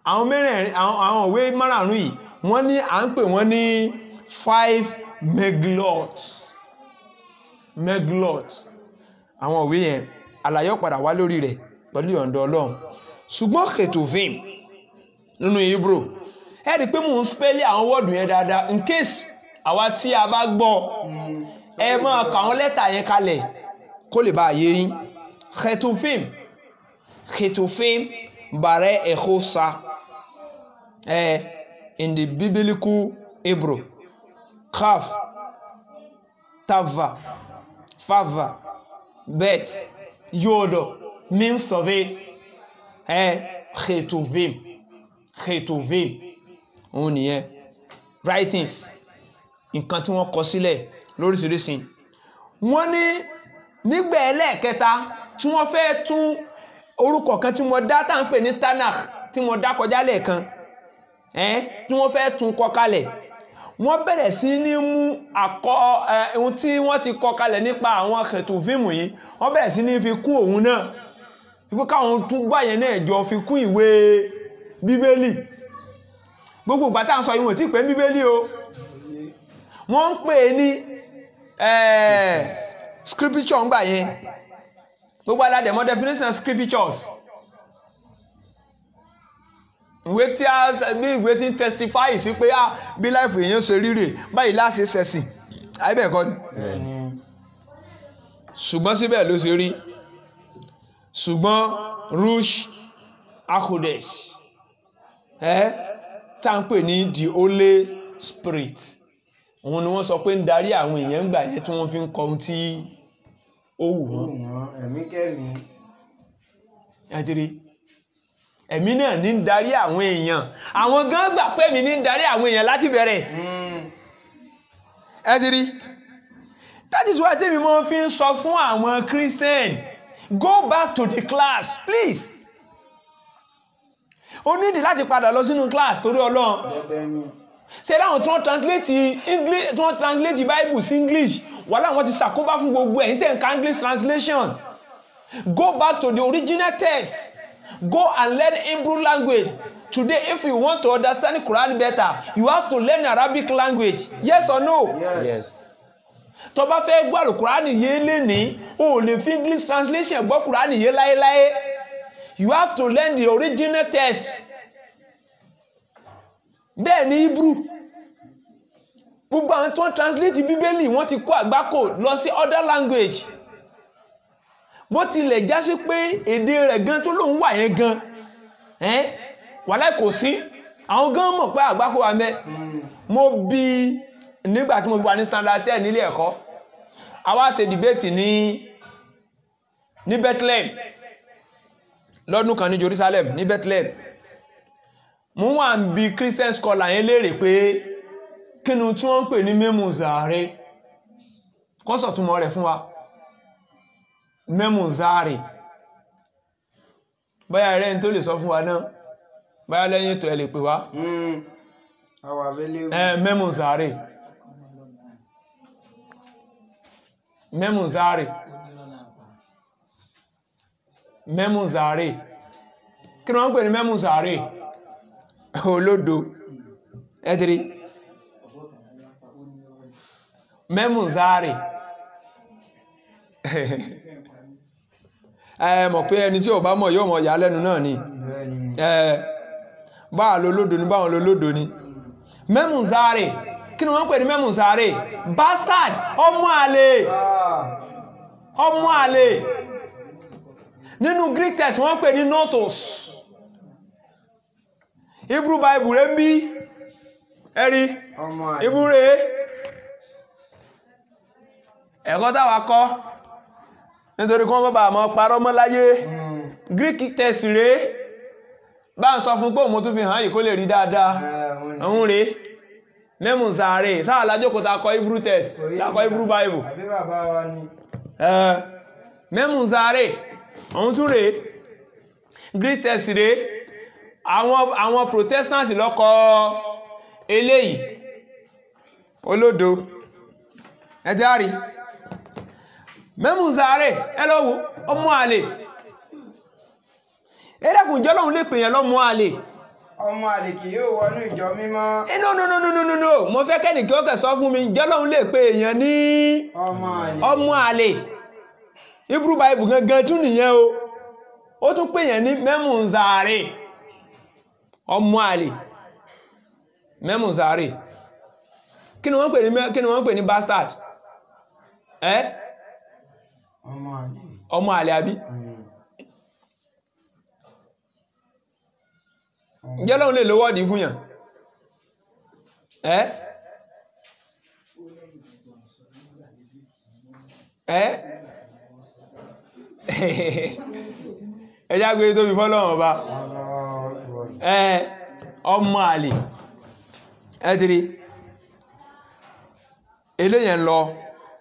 àwọn mẹ́rẹ̀ẹ̀rin àwọn òwe márùn-ún yìí wọ́n ní à ń pè wọ́n ní 5 meglot àwọn òwe yẹn àlàyé padà wá lórí rẹ̀ pẹ̀lú ọ̀dọ̀ Ọlọ́run ṣùgbọ́n ketuvim nínú Hebrew ẹ rí pé mò ń spẹ́lì àwọn wọ́ọ̀dù yẹn dáadáa in case àwa tí a bá gbọ́ ẹ máa kà wọ́n lẹ́tà yẹn kalẹ̀ kó lè bá yé yín ketuvim bare echosa in the biblical Hebrew kaf tava fava bet yodo means of it ketuvim òun nìyẹn writings nǹkan tí wọ́n kọ sílẹ̀ lóríṣiríṣi wọ́n ní nígbà ẹlẹ́ẹ̀kẹta tí wọ́n fẹ́ tún orúkọ kan tí wọ́n dá tá ń pè ní Tanakh tí wọ́n dá kọjá lẹ́ẹ̀kan tí wọ́n fẹ́ tún kọ kalẹ̀ wọ́n bẹ̀rẹ̀ sí ní mú ohun tí wọ́n ti kọ kalẹ̀ nípa àwọn ketuvim yìí wọ́n bẹ̀rẹ̀ sí ní fi kún òun náà wípé káwọn tún gbà yẹn náà jọ fi kún ìwé bíbélì gbogbo ìgbà tá à ń sọ ìwọ̀n tí pé bíbélì o wọ́n ń pè ní scripture ń gbà yẹn gbogbo aládẹ̀mọ́ definition scriptures ìwé tí a bí ìwé tí ń testify sí pé bí life èèyàn ṣe rí rè báyìí láti ṣẹ̀sìn àìbẹ̀kọ́ ni ṣùgbọ́n síbẹ̀ ló ṣe rí ṣùgbọ́n rush akodesh tá ń pè ní the Holy Spirit òun ni wọ́n sọ pé ń darí àwọn èèyàn gbà yẹn tí wọ́n fi ń kọ ohun tí ó wù wọ́n ẹ̀mí kẹ́mi ẹ̀tìrí ẹ̀mí náà ní ń darí àwọn èèyàn àwọn gan gbà pé mi ní ń darí àwọn èèyàn láti bẹ̀rẹ̀ ẹ̀tìrí that is why tèmi mọ́ fi ń sọ fún àwọn Christian go back to the class please o nídìí láti padà lọ sínú class torí Ọlọ́run ṣe láwọn tí wọ́n translate Bible sí English wà láwọn ti ṣàkóbá fún gbogbo ẹ̀yin tẹ́ ń ka English translation go back to the original text go and learn Hebrew language today if you want to understand the Quran better you have to learn Arabic language yes or no yes tó bá fẹ́ gbọ́ Al-Quran yé lénìí o lè fi English translation gbọ́ Quran yé láéláé you have to learn the original text bẹ́ẹ̀ ni Hebrew gbogbo àwọn tó ń translate Bíbélì wọ́n ti kó àgbákò lọ sí other language bó tilẹ̀ já sí pé èdè rẹ̀ gan tó lóun wà yẹn gan wàláhì kò sí àwọn gan mọ̀ pé àgbákò wa mẹ́ mo bí nígbà tí mo fi wà ní standard 10 nílé ẹ̀kọ́ a wá ṣe debate ní Bethlehem lọ́dún kan ní Jerusalem ní Bethlehem mo wà ń bi Christian scholar yẹn léèrè pé kínú tí wọ́n ń pè ní Memuzare kọ́sọ̀ túnmọ̀ rẹ̀ fún wa Memuzare báyà rẹ̀ ní tó lè sọ fún wa náà báyà lẹ́yìn ètò ẹ lè pè wá Memuzare Memuzare Memuzare kí ni wọ́n ń pè ní Memuzare olódo ẹ̀dìrí Memuzare mọ̀ pé ẹni tí ò bá mọ̀ yóò mọ̀ yà lẹ́nu náà ni báà lólódo ni báwọn lólódo ni Memuzare kí ni wọ́n pè ní Memuzare bastard ọmọ àlè nínú Greek text wọ́n pè ní notos Hebrew Bible rẹ̀ ń bí ẹ̀rí Hebrew rẹ̀ ẹ̀kọ́ táwa kọ́ nítorí kí wọ́n bá mọ́ parọ́ mọ́ láyé Greek text rẹ̀ bá ń sọ fún pé òun tún fi hàn yìí kó lè rí dáadáa òun rẹ̀ Memuzare sáà lájókòó ta kọ Hebrew text ta kọ Hebrew Bible Memuzare òun tún rẹ̀ Greek text rẹ̀ àwọn Protestant lọ́kọ eléyìí olódo ẹjẹ́ àrí Memuzare ẹlọ́wọ́ ọmọ àlè ẹ̀dẹ́kùn jọ́lọ́hun lè pèyàn lọ́mọ àlè ọmọ àlè kì yóò wọnú ìjọ mímọ́ no mo fẹ́ kẹ́nì kí ó kẹ́ sọ fún mi jọ́lọ́hun lè pèyàn ní ọmọ àlè Hebrew Bible gangan tún nìyẹn o ó tún pèyàn ní Memuzare ọmọ àlè Memuzare kí ni wọ́n pè ní bastard ọmọ àlè àbí ǹjẹ́ lọ́hun lè lówó ọ̀dí fún yàn ẹjá gbé tó fi fọ́lọ́wọ̀n ọba ọmọ àlè ẹ̀dìrí eléyẹn lọ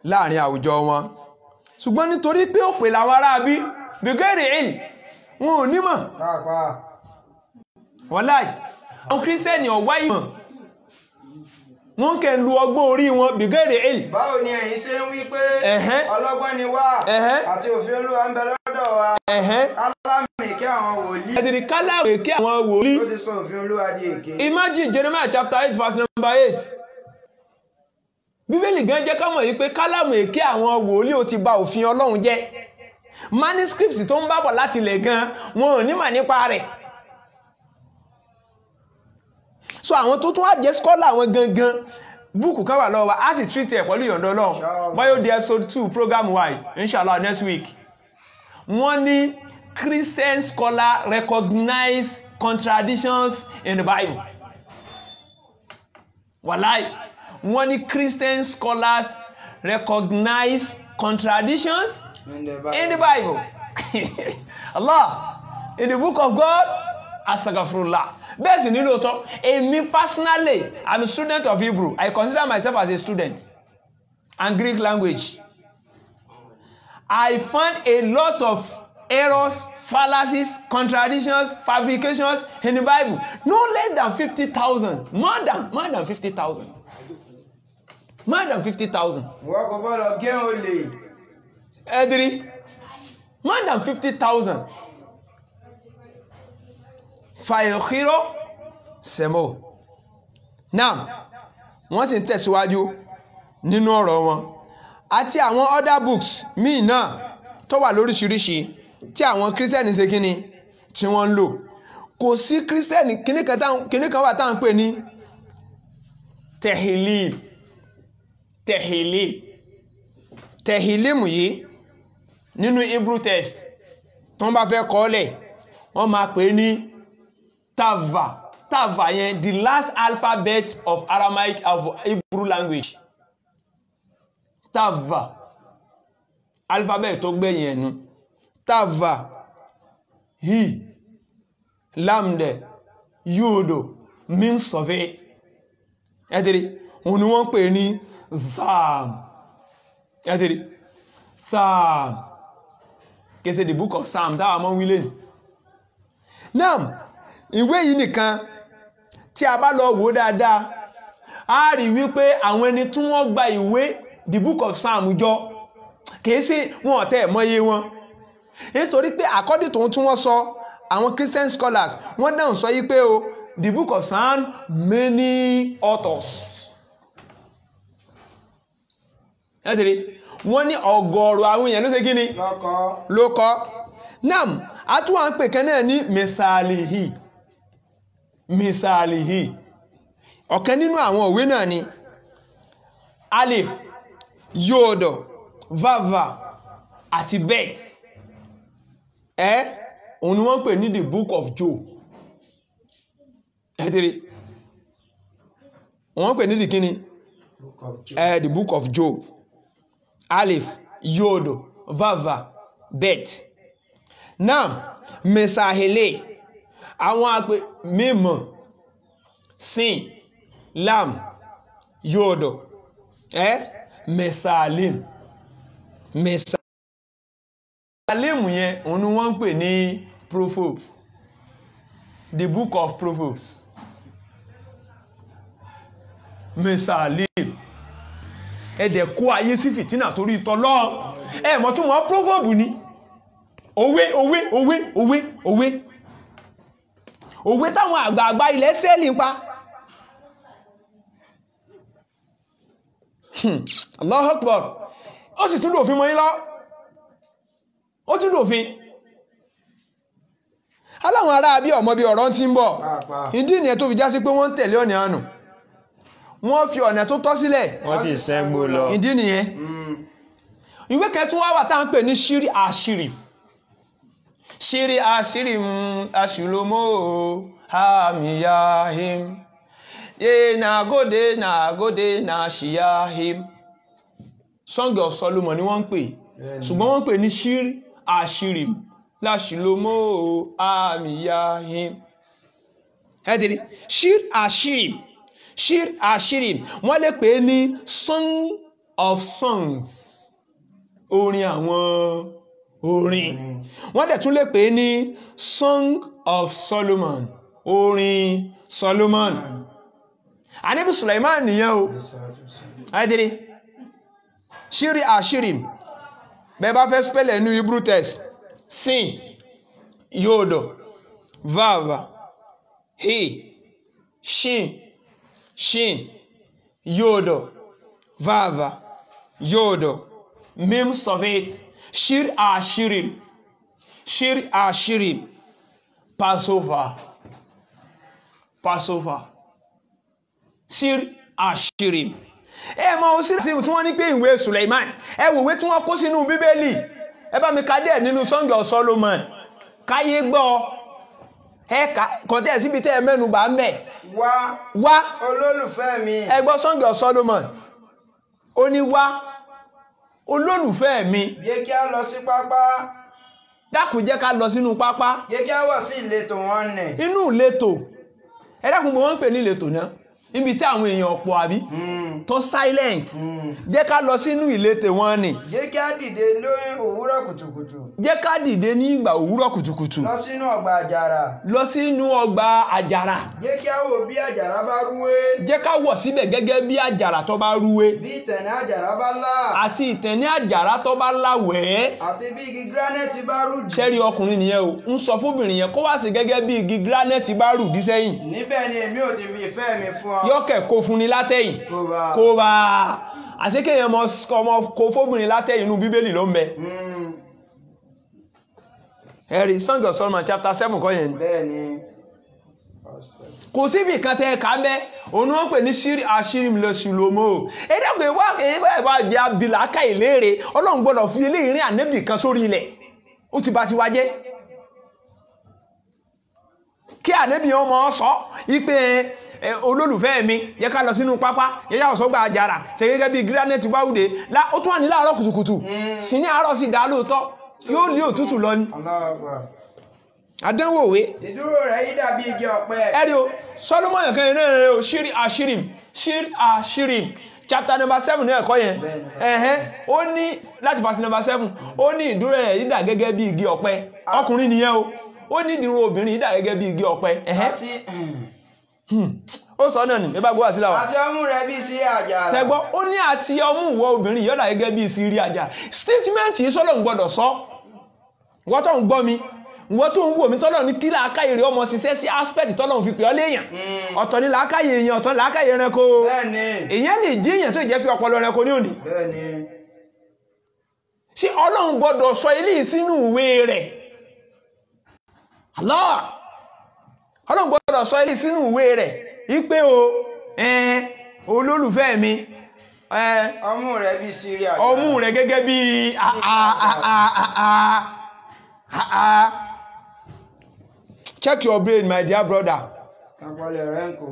láàrin àwùjọ wọn ṣùgbọ́n nítorí pé ó pè láwọn ará bí bigeri il wọn ò nímọ̀ wàláì àwọn kírísítẹ́nì ọ̀wá ìmọ̀ wọ́n kẹ́ lu ọgbọ́n orí wọn bigeri il. Báwo ni ẹ̀yin ṣe ń wí pé ọlọ́gbọ́n ni wá àti òfin Olúwa ń bẹ lọ́dọ̀ wa kálámù èké àwọn wòlíì. ẹ̀dìrí kálámù èké àwọn wòlíì. ó ti sọ òfin Olúwa di èké. Imagine Jeremiah chapter 8 verse number 8. Bíbélì gan jẹ́ ká mọ̀ yí pé kálámù èké àwọn wòlíì ó ti bà òfin Ọlọ́run jẹ́. Manuscripts tó ń bá bọ̀ láti ilẹ̀ gan wọn ò nímọ̀ nípa rẹ̀. So àwọn tó tún wá jẹ́ scholar àwọn gangan búùkù kan wà lọ́wọ́ wa á sì treat ẹ̀ pẹ̀lú ìyọ̀ǹda Ọlọ́run báyọ̀ di episode 2 program y inshallah next week. Wọ́n ní Christian scholar recognize contradictions in the Bible. Wàláì wọ́n ní Christian scholars recognize contradictions in the Bible. Allah, in the book of God, astaghfirullah. Bẹ́ẹ̀ sì nílò tọ́, èmi personally, I'm a student of Hebrew. I consider myself as a student and Greek language. I find a lot of errors, fallacies, contradictions, fabrications in the Bible. No less than 50,000. More than 50,000. More than 50,000. Wọ́n kò bọ́lọ̀ gé olè. Ẹ̀dìrí. More than 50,000. Fàyọ̀kíró sẹ̀mọ́. Now, wọ́n ti ń tẹ̀síwájú nínú ọ̀rọ̀ wọn. Àti àwọn other books míì náà tó wà lóríṣiríṣi tí àwọn kírísítẹ́nì ṣe kíni tí wọ́n ń lò. Kò sí kírísítẹ́nì kíní kan wà táwọn ń pè ní tẹ̀hìlìm. Tẹ̀hìlìm yìí nínú Hebrew text tó ń bá fẹ́ kọ́lẹ̀ wọ́n máa pè ní tava. Tava yẹn the last alphabet of Aramaic of Hebrew language. Tava alphabet tó gbẹ̀yìn ẹnu. Tava hi lamde yudo mim sovet. Ẹ̀dìrí òun ni wọ́n pè ní Psalm. Ẹ̀dìrí Psalm kìí ṣe the book of Psalm táwa mọ́ wílé ní. Now ìwé yìí nìkan tí a bá lọ wò dáadáa a rí wípé àwọn ẹni tí wọ́n gba ìwé the book of Psalm jọ kìí sí wọn ọ̀tẹ́ mọ́yé wọn nítorí pé according to tí wọ́n sọ àwọn Christian scholars wọ́n dáhùn sọ yí pé o the book of Psalm many authors ẹ́tìrí wọ́n ní ọ̀gọ̀ọ̀rọ̀ àwọn èèyàn ló ṣe kí ni ló kọ náà a tún wà ń pè kan náà ní misalihi ọ̀kan nínú àwọn òwe náà ni alif yodo vava àti bet òun ni wọ́n pè ní the book of Job ẹ́tìrí wọ́n pè ní the kíni the book of Job alif yodo vava bet now mesahele àwọn àpè mímọ̀ sin lam yodo mesalim yẹn òun ni wọ́n ń pè ní Proverbs the book of Proverbs mesalim ẹ̀dẹ̀ kó ayé sí fìtínà torí ìtọ́lọ́ mọ̀ tún mọ́ Proverbs ni òwe táwọn àgbààgbà ilẹ̀ Ísírẹ́lì ń pa. Allahu Akbar ó sì tún dòfin mọ́ yín lọ ó tún dòfin aláwọn ará bí ọmọ bí ọ̀rọ̀ tí ń bọ̀ ìdí ìnìyàn tó fi já sí pé wọ́n ń tẹ̀lé ọ̀nà àánú wọ́n fi ọ̀nà tó tọ́ sílẹ̀ wọ́n sì sẹ́gbó lọ ìdí nìyẹn ìwé kẹtún wá wà tá à ń pè ní ṣírí àṣírí aṣùlómọ́ hamiyahim ye nagode na ṣiyahim Song of Solomon ni wọ́n ń pè ṣùgbọ́n wọ́n ń pè ní ṣírí àṣírí láṣùlómọ́ hamiyahim ẹ̀dìrí ṣírí àṣírí wọ́n lè pè ní Song of Songs orin àwọn orin wọ́n dẹ̀ tún lè pè ní Song of Solomon orin Solomon Ànábì Sulaiman nìyẹn o ẹ̀dìrí ṣírí àṣírí bẹ́ẹ̀ bá fẹ́ spẹ́lẹ̀ inú Hebrew text sin yodo vava he shin yodo vava yodo mim sovet shir ashirim Passover shir ashirim ma o sí tí wọ́n ní pé ìwé Suleiman wòwé tí wọ́n kó sínú Bíbélì bá mi ka díẹ̀ nínú Song of Solomon káyé gbọ́ kọ̀tẹ́ síbi tẹ́ mẹ́nu bà ń bẹ̀ wá olólùfẹ́ mi gbọ́ Song of Solomon ó ní wá olólùfẹ́ mi jẹ́ kí a lọ sí pápá dákun jẹ́ ká lọ sínú pápá jẹ́ kí a wọ̀ sí ìletò wọn nẹ̀ inú ìletò dákun bó wọ́n ń pè ní ìletò náà níbi tí àwọn èèyàn ọ̀pọ̀ àbí tó silent jẹ́ ká lọ sínú ìletò wọn ni jẹ́ kí a dìde lórí òwúrọ̀ kùtùkùtù jẹ́ ká dìde ní ìgbà òwúrọ̀ kùtùkùtù lọ sínú ọgbà àjàrà jẹ́ kí a wò bí àjàrà bá rúwé jẹ́ ká wọ̀ síbẹ̀ gẹ́gẹ́ bí àjàrà tó bá rúwé bí ìtẹ̀ní àjàrà bá là àti ìtẹ̀ní àjàrà tó bá láwẹ̀ẹ́ àti bí igi granite bá rùdí ṣẹ́rí ọkùnrin nìyẹn o ń sọ fóbìnrin yẹn kó wá sí gẹ́gẹ́ bí igi granite bá rùdí sẹ́yìn níbẹ̀ ni èmi ò ti fi ìfẹ́ mi fún ọ yọ́kẹ̀ kó fún ni látẹ̀yìn kó bá àṣíkèyàn ọmọ kó fóbìnrin látẹ̀yìn inú Bíbélì ló ń bẹ ẹ̀rí Song of Solomon chapter 7 kọ́ yẹn bẹ́ẹ̀ni kò síbi kan tẹ́ ká bẹ́ òun wọ́n pè ní ṣírí àṣírí lọ ṣùlọ́mọ́ ẹ̀dẹ́gbẹ̀ ìwà ìdí abilaka ìlérè ọlọ́run gbọ́dọ̀ fi ilé ìrìn ànẹ́bì kan sórí ilẹ̀ ó ti bá ti wájẹ́ kí ànẹ́bì ọmọ sọ ipé olólùfẹ́ mi yẹ ká lọ sínú pápá yẹ́yà ọ̀sọ́gbà àjàrà ṣe gẹ́gẹ́ bí granite wáwúde ó tún wà ní láàárọ̀ kùtùkùtù sí ní àárọ̀ sí dá lóòótọ́ yóò lé òtútù lọ ní àdánwò òwe ìdúró rẹ̀ yí dàbí igi ọ̀pẹ ẹ̀rí o Solomon yẹn kan yẹn náà rẹ̀ o ṣírí àṣírí chapter number 7 ní ẹ̀kọ́ yẹn ó ní láti verse number 7 ó ní ìdúró rẹ̀ yí dà gẹ́gẹ́ bí igi ọ̀pẹ ọkùnrin nìyẹn o ó ní ìdúró obìnrin yí dà gẹ́gẹ́ bí igi ọ̀pẹ ó sọ náà ní ẹbá gbọ́ àsílà wà àti ọmú rẹ̀ bí sírí àjàrà ṣẹgbọ́ ó ní àti ọmú ìwọ obìnrin yọ́dà gẹ́gẹ́ bí sírí àjàrà statement yìí sọ́lọ̀ ń gbọ́dọ̀ sọ wọ́n tó ń gbọ́ mi wọ́n tó ń wò mí tọ́lọ̀ ní kí làákàyè rẹ̀ ọmọ ṣiṣẹ́ sí aspect tọ́lọ̀ fi pè ọ́ léèyàn ọ̀tọ̀ ní làákàyè èèyàn ọ̀tọ̀ ní làákàyè ẹranko èèyàn lè jí èèyàn tó jẹ́ pé ọpọlọ ẹranko ní òní sí Ọlọ́run gbọ́dọ̀ sọ ilé sínú ìwé rẹ̀ Allah Ọlọ́run gbọ́dọ̀ sọ ilé sínú ìwé rẹ̀ ipé o olólùfẹ́ mi ọmú rẹ̀ bí sírí àjàrà ọmú rẹ̀ gẹ́gẹ́ bí check your brain my dear brother àpọ̀lẹ̀ rẹ̀ ń kó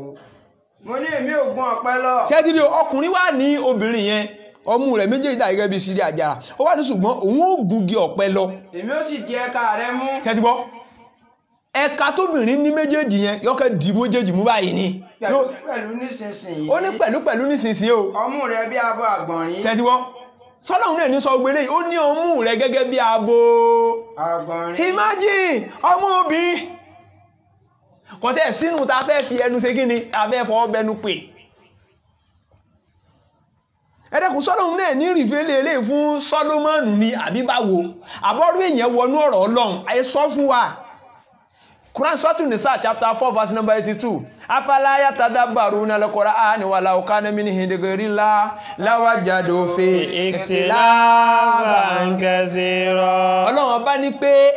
mo ní èmi ò gbọ́n ọ̀pẹ lọ ṣé tí ọkùnrin wà ní obìnrin yẹn ọmú rẹ̀ méjèèjì dà gẹ́gẹ́ bí sírí àjàrà ó wà ní ṣùgbọ́n òun ó gungi ọ̀pẹ lọ èmi ó sì di ẹ̀ka rẹ̀ mú ṣé tí bọ́ ẹ̀ka tóbìnrin ní méjèèjì yẹn yọ́kẹ́ dì méjèèjì mú báyìí ni pẹ̀lú nísinsìnyí ó ní pẹ̀lú nísinsìnyí o ọmú rẹ̀ bí abo àgbọ̀nrín ṣé tí bọ́ Sọ́lọ́run náà ní sọ gbélé ó ní ọmú rẹ̀ gẹ́gẹ́ bí abo àgbọ̀nrín imagine ọmọ obì kọ̀tẹ́ sínú ta fẹ́ fi ẹnu ṣe gíní ta fẹ́ fọ́ bẹnu pè ẹ̀dẹ́kùn Sọ́lọ́run náà ní rìfẹ́lẹ̀ ilé fún Sọ́lọ́mọ́nù ní àbíbáwo àbọ́rú èèyàn wọnú ọ̀rọ̀ Ọlọ́run ayé sọ fún wa Quran Surah Nisa chapter 4 verse number 82 afala yatadabbaruna al-Qur'ana walau kana min indi ghayrillah lawajadu fi ikhtilafan kaseera Ọlọ́run bá ní pé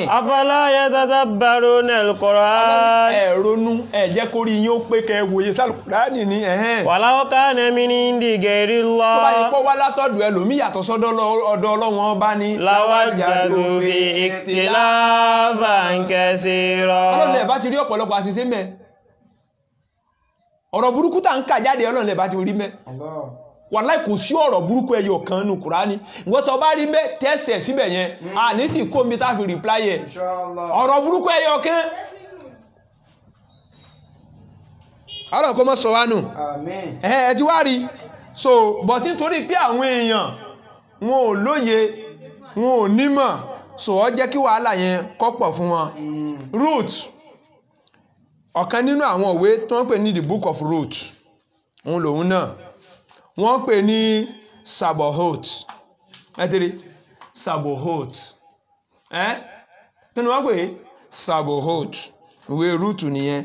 afala yatadabbaruna al-Qur'ana ẹ ronú ẹ jẹ́ kó rí yín ó pé kẹ́ wòye sal-Qur'ani ní walau kana min indi ghayrillah tó bá yẹ kó wá látọ̀dọ̀ ẹlòmí yàtọ̀ sọ́dọ̀ ọ̀dọ̀ Ọlọ́run bá ní lawajadu fi ikhtilafan kaseera Ọlọ́run lè bá ti rí ọ̀pọ̀lọpọ̀ àṣìṣe mẹ́ ọ̀rọ̀ burúkú tá ń kà jáde Ọlọ́run lè bá ti rí mẹ́ wàláhì kò sí ọ̀rọ̀ burúkú ẹyọ kan nínú Kùránì ìwọ́n tó bá rí mẹ́ tẹ́sítẹ̀ síbẹ̀ yẹn a ní tí kó mi tá fi reply ẹ̀ ọ̀rọ̀ burúkú ẹyọ kan Ọlọ́run kó mọ́ sọ wá nù ẹ ti wá rí so but nítorí pé àwọn èèyàn wọn ò lóye wọn ò nímọ̀ so ọ jẹ́ kí wàhálà yẹn kọ́pọ̀ fún wọn Ruth ọ̀kan nínú àwọn òwe tó ń pè ní the book of Ruth òun lòun náà wọ́n pè ní Sabohot ẹ́tẹ́rí Sabohot nínú wọ́n pè Sabohot ìwé Ruth nìyẹn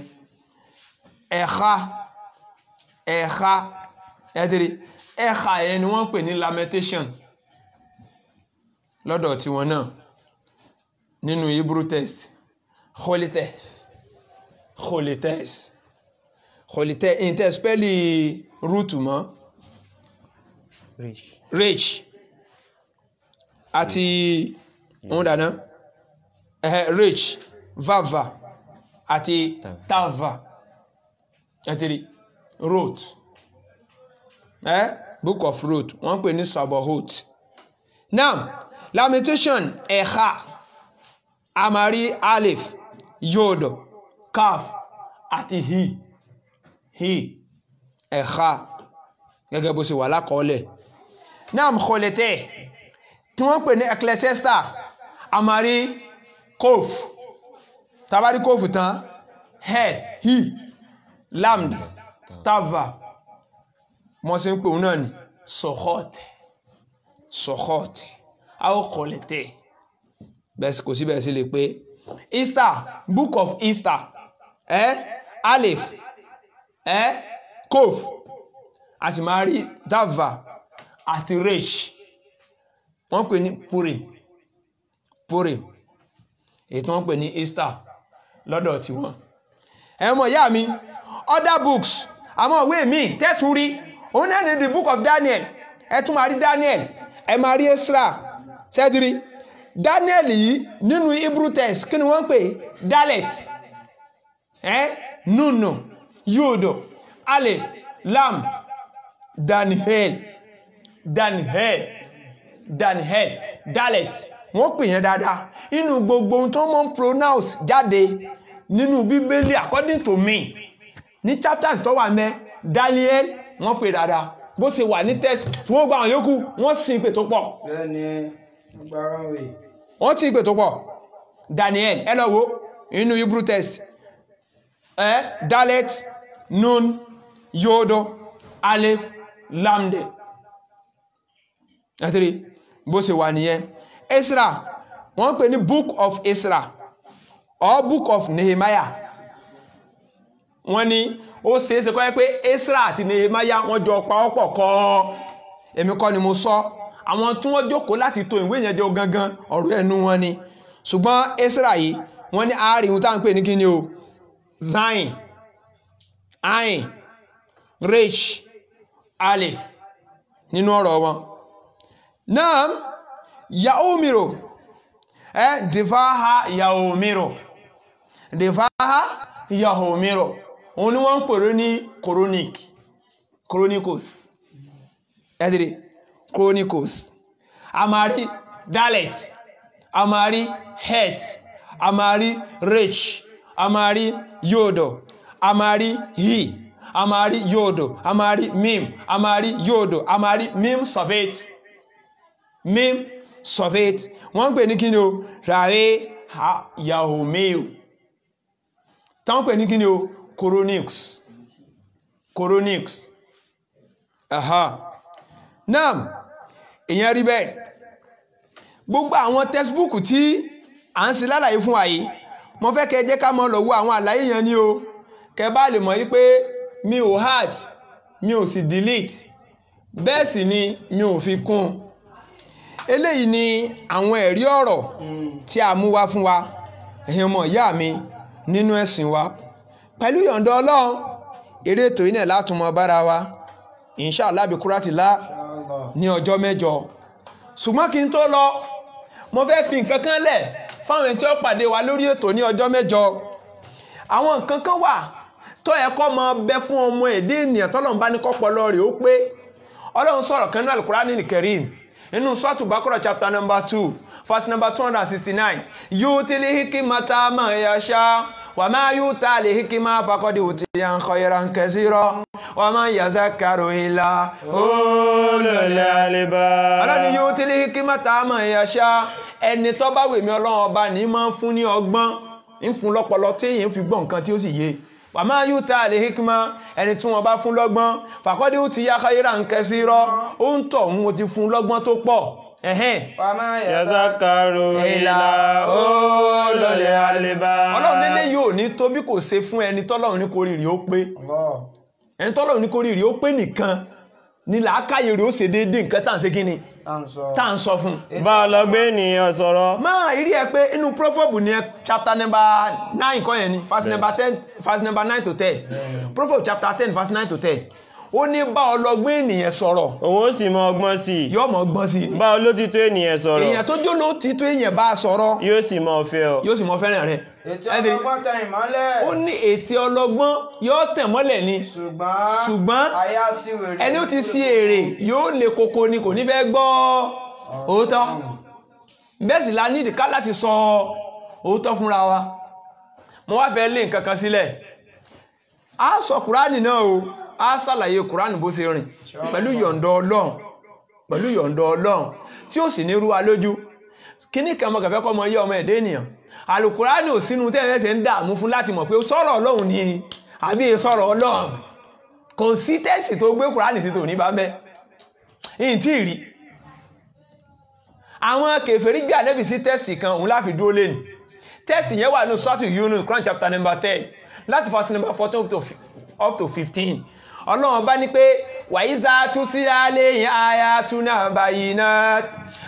ẹ̀ha ẹ́tẹ́rí ẹ̀ha yẹn ni wọ́n pè ní lamentation lọ́dọ̀ tí wọn náà nínú Hebrew text holy text in text spẹ́lì root mọ́ rich àti òun dáná rich vava àti tava àti root book of Ruth wọ́n pè ní Sabohot now lamentation ẹ̀ha amari alif yod kaf àti hi ẹ̀ha gẹ́gẹ́ bó ṣe wà lákọọ́lẹ̀ náà kọlẹ̀tẹ̀ tí wọ́n pè ní ecclesiastes amari kof tabari kof tán hi lamd tava mọ́ sí ń pè náà ni sọ̀kọ́tẹ̀ àwọn kọlẹ̀tẹ̀ bẹ́ẹ̀ kò sí bẹ́ẹ̀ sí lè pé Easter book of Easter Aleph Kof àti mari Dava àti Resh wọ́n pè ní Purim èyí tí wọ́n pè ní Easter lọ́dọ̀ tí wọ́n ẹ mọ̀ ìyá mi other books àwọn ìwé mi tẹ́tù rí òun náà ní the book of Daniel ẹ tún máa rí Daniel ẹ máa rí Esra ṣẹ́dírí Daniel yìí nínú Hebrew text kí ni wọ́n pè dalet nunu yodo alef lam Daniel dalet wọ́n pè yẹn dáadáa inú gbogbo ohun tó mọ́ pronounce jáde nínú Bíbélì according to me ní chapters tó wà mẹ́ Daniel wọ́n pè dáadáa bó ṣe wà ní text tí wọ́n gba àwọn yòókù wọ́n sì pè tó pọ̀ wọ́n ti pè tó pọ̀ Daniel ẹ lọ wo inú Hebrew text dalet nun yodo alef lamde àtìrí bó ṣe wà nìyẹn Esra wọ́n pè ní book of Esra or book of Nehemiah wọ́n ní ó ṣeéṣe kọ́ pé Esra àti Nehemiah wọ́n jọ pawọ́pọ̀ kọ́ èmi kọ́ ni mo sọ àwọn tí wọ́n jókòó láti tò ìwé yẹn jọ gangan ọ̀rọ̀ ẹnu wọn ni ṣùgbọ́n Esra yìí wọ́n ní àárín ohun tá ń pè ní kíni o zain ain resh alif nínú ọ̀rọ̀ wọn náà yaomiro difaha yaomiro òun ni wọ́n ń pèrò ní chronicles ẹ̀dìrí chronicles amari dalet amari het amari rech amari yodo amari hi amari yodo amari mim amari yodo amari mim sovet wọ́n pè ní kíni o rare yahomeo tán pè ní kíni o Chronicles náà ìyẹn rí bẹ́ẹ̀ gbogbo àwọn textbook tí à ń ṣe lálàyé fún wa yìí mo fẹ́ kẹ́ jẹ́ ká mọ́ lọ wo àwọn àlàyé yẹn ní o kẹ́ bá lè mọ̀ yí pé mi ò add mi ò sì delete bẹ́ẹ̀ sì ni mi ò fi kún eléyìí ni àwọn ẹ̀rí ọ̀rọ̀ tí a mú wá fún wa ẹ̀yin ọmọ ìyá mi nínú ẹ̀sìn wa pẹ̀lú yọ̀ǹda Ọlọ́run eré ètò yìí náà látùmọ̀ bára wa inshallah bí kúrátìlá ní ọjọ́ mẹ́jọ ṣùgbọ́n kí n tó lọ mo fẹ́ fi nǹkan kan lẹ̀ fáwọn tí ó pàdé wa lórí ètò ní ọjọ́ mẹ́jọ àwọn nǹkan kan wà tó yẹ kó máa bẹ fún ọmọ èdè ènìyàn tọ́lọ́run bá ní kọ́pọlọ rẹ̀ ó pé Ọlọ́run sọ̀rọ̀ kan nínú Al-Qur'anil Karim inú Suratu Baqarah chapter number 2 verse number 269 yu'til hikmata man yasha wa ma yu'tal hikma faqad utiya khayran kaseera wa man yazakkaru illa ulul albab Ọlọ́run yu'til hikmata man yasha ẹni tó bá wèmí Ọlọ́run ọba ní máa ń fún ní ọgbọ́n ń fún lọ́pọlọ tí èyàn fi gbọ́ nǹkan tí ó sì yé wa ma yu'tal hikma ẹni tí wọ́n bá fún lọ́gbọ́n faqad utiya khayran kaseera ó ń tọ̀ òun ti fún lọ́gbọ́n tó pọ̀ yazakaru ila ulul albab Ọlọ́run nílé yóò ní tó bí kò ṣe fún ẹni tọ́lọ́run ní kórìírí ó pé ẹni tọ́lọ́run ní kórìírí ó pé nìkan ní làákàyè rẹ̀ ó ṣe déédéé nǹkan tá à ń ṣe kíni tá à ń sọ fún bá ọlọ́gbé ènìyàn sọ̀rọ̀ máa ìrí ẹ pé inú Proverbs ní chapter number 9 kọ́ yẹn ni verse number 9 to 10 Proverbs chapter 10 verse 9 to 10 ó ní bá ọlọ́gbọ́n ènìyàn sọ̀rọ̀ òun ó sì mọ ọgbọ́n sí i yóò mọ ọgbọ́n sí i bá olótìtọ́ ènìyàn sọ̀rọ̀ èèyàn tó jó lótìtọ́ èèyàn bá sọ̀rọ̀ yóò sì mọ fẹ́ ọ yóò sì mọ fẹ́ràn rẹ̀ ètè ọlọ́gbọ́n tẹ ìmọ́lẹ̀ ó ní ètè ọlọ́gbọ́n yóò tẹ̀ mọ́lẹ̀ ni ṣùgbọ́n àyà sí wèrè ẹni ó ti sí èrè yóò lè koko ni kò ní fẹ́ gbọ́ òótọ́ bẹ́ẹ̀ sì la nídìí ká láti sọ òótọ́ fúnra wa mo wá fẹ́ lé nǹkan kan sílẹ̀ a sọ Kùránì náà o a ṣàlàyé Kùránì bó ṣe rìn pẹ̀lú yọ̀ǹda Ọlọ́run tí ó sì ní rú wa lójú kíní kan mọ́ kẹfẹ́ kọ́ mọ iye ọmọ ẹ̀dẹ́ ènìyàn Àlùkùránì ò sínú tẹ́lẹ̀ ṣe ń dààmú fún láti mọ̀ pé sọ̀rọ̀ Ọlọ́run ni àbí sọ̀rọ̀ Ọlọ́run kò sí tẹ́sì tó gbé Kùránì sí tòní bá mẹ́ ìyìn tí rí àwọn kèfèrí gbé ànẹ́bì sí tẹ́sì kan òun láfi dúró lẹ́nu tẹ́sì yẹn wà ní Suratu Yunus Quran chapter number 10 láti verse number 14 up to 15 Ọlọ́run bá ní pé wàyíza tún sí alẹ́ ayatuna bayinat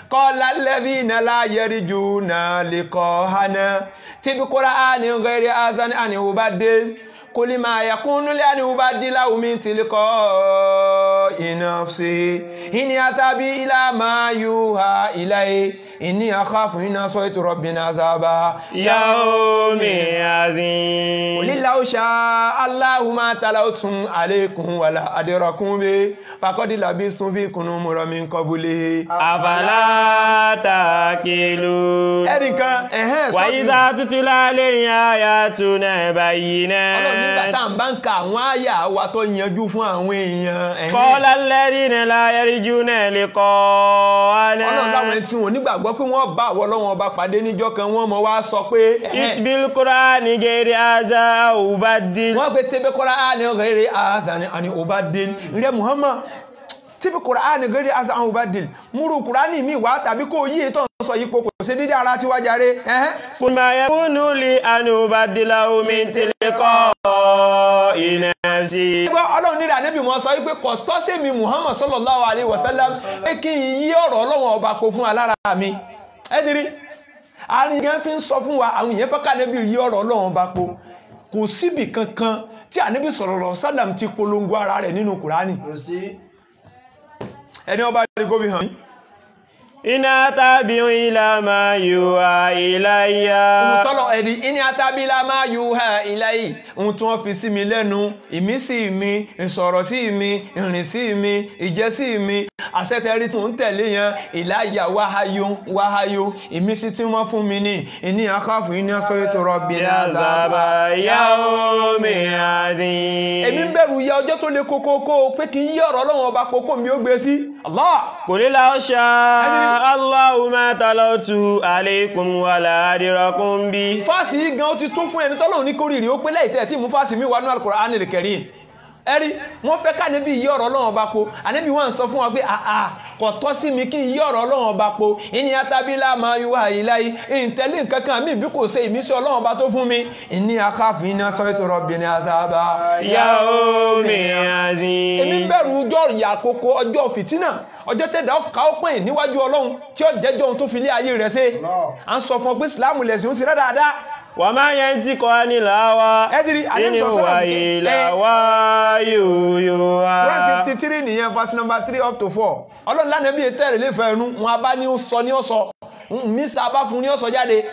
qala alladhina la yarjuna liqa'ana tí bí Qur'anin ghayri azan an yubaddil qul ma yakunu li an ubaddilahu min tilqa'i nafsi in atabi ila ma yuha ilayhi inni akhafu in asaytu rabbina azaba yawmin azim. qul law sha'a Allahu ma talawtum alaykum wala adrakum bi faqad labistum fikum umran min qablihi afala taqilun. ẹnìkan wa idha tutla alayhi ayatuna bayyinat. Ọlọ́run nígbà tá ń bá ń ka àwọn àyà wa tó yanjú fún àwọn èèyàn. Qala alladhina la yarjuna liqa'ana. Ọlọ́run láwọn ẹni tí wọ́n nígbàgbọ́ pé wọ́n bá àwọn Ọlọ́run ọba pàdé níjọ́ kan wọ́n mọ̀ wá sọ pé itbil Qur'ani ghairi hadha ubaddil. wọ́n pe tebe Qur'ani ghairi hadha ani ubaddil. Ǹjẹ́ Muhammad tíbi Qur'ani ghairi hadha ani ubaddil múrù Qur'ani mi wá tàbí kó yí ètò sọ yípo kò ṣe dédé ara tí wá jàre. Qul ma yakunu li an ubaddilahu min tilqa'i nafsi. Ọlọ́run nílẹ̀ Ànábì mọ́ sọ wípé kò tọ́ sí mi Muhammad sallallahu alaihi wasallam pé kí n yí ọ̀rọ̀ Ọlọ́run ọba kó fún alára mi. Ẹ́dìrí àríyàn fi ń sọ fún wa àwọn èèyàn fẹ́ ká Ànábì yí ọ̀rọ̀ Ọlọ́run ọba kó kò síbì kankan tí Ànábì sallallahu alaihi wasallam ti polongo ara rẹ̀ nínú Kùránì. Ẹni ọba rí gómi hàn Iná tabi'u ila ma yuha ilayya. Tọ́lọ̀ ẹ̀dì iní àtàbí ila ma yuha ilayya. Ohun tí wọ́n fi sí mi lẹ́nu, ìmísí mi, ìsọ̀rọ̀ sí mi, ìrìn sí mi, ìjẹ́ sí mi, àṣẹ́tẹ̀rí tí wọ́n tẹ̀lé yẹn, ilayya wáháyó, ìmísí tí wọ́n fún mi ní, ìní akhafu iní asaytu rabbina azaba yawmin adhim. Èmi ń bẹ̀rù ya ọjọ́ tó le kókókó pé kí n yí ọ̀rọ̀ Ọlọ́run ọba kókó mi ó gbé sí. Allah. Qul law sha'a Allahu ma talawtu alaykum wala adrakum bi. Fásì yìí gan ó ti tún fún ẹni tọ́lọ́run ní kórìírí ó pé lẹ́yìn tẹ́ tí mú fásì mi wà ní Al-Qur'anil Karim. Ẹ̀rí wọ́n fẹ́ ká níbi yí ọ̀rọ̀ Ọlọ́run ọba po àníbi wọ́n sọ fún wa pé kò tọ́ sí mi kí n yí ọ̀rọ̀ Ọlọ́run ọba po ìní atábílá máa yuha ilayya ìtẹ́lẹ̀ nǹkankan mi bí kò ṣe ìmísí Ọlọ́run ọba tó fún mi ìní akhafu iná asaytu rabbina azaba yawmin azim. èmi bẹ̀rù ọjọ́ ìyà àkókò ọjọ́ fìtínà ọjọ́ tẹ́dà ọkà ó pín níwájú Ọlọ́run tí ó jẹ́jọ́ ohun tó fi lé ayé rẹ̀ ṣe à ń sọ fún ọ pé Ìsìlámù lẹ̀sìn ó sì rẹ́ dáadáa. Wa ma yantiqu anil hawa in huwa illa wahyun. Quran 53 nìyẹn verse number 3 up to 4. Ọlọ́run lánàá bí ètò ẹ̀rẹ̀ lè fẹ́ ẹnu wọn bá ní ó sọ ní ọ̀sọ̀ mísà bá fún ní ọ̀sọ̀ jáde.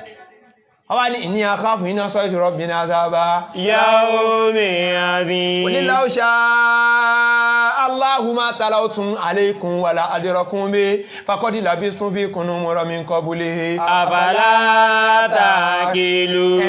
Ọwá ní ìní akhafu iná asaytu rabbina azaba yawmin adhim. Qul law sha'a Allahu ma talawtum alaykum wala adrakum bi faqad labistum fikum umran min qablihi afala taqilun.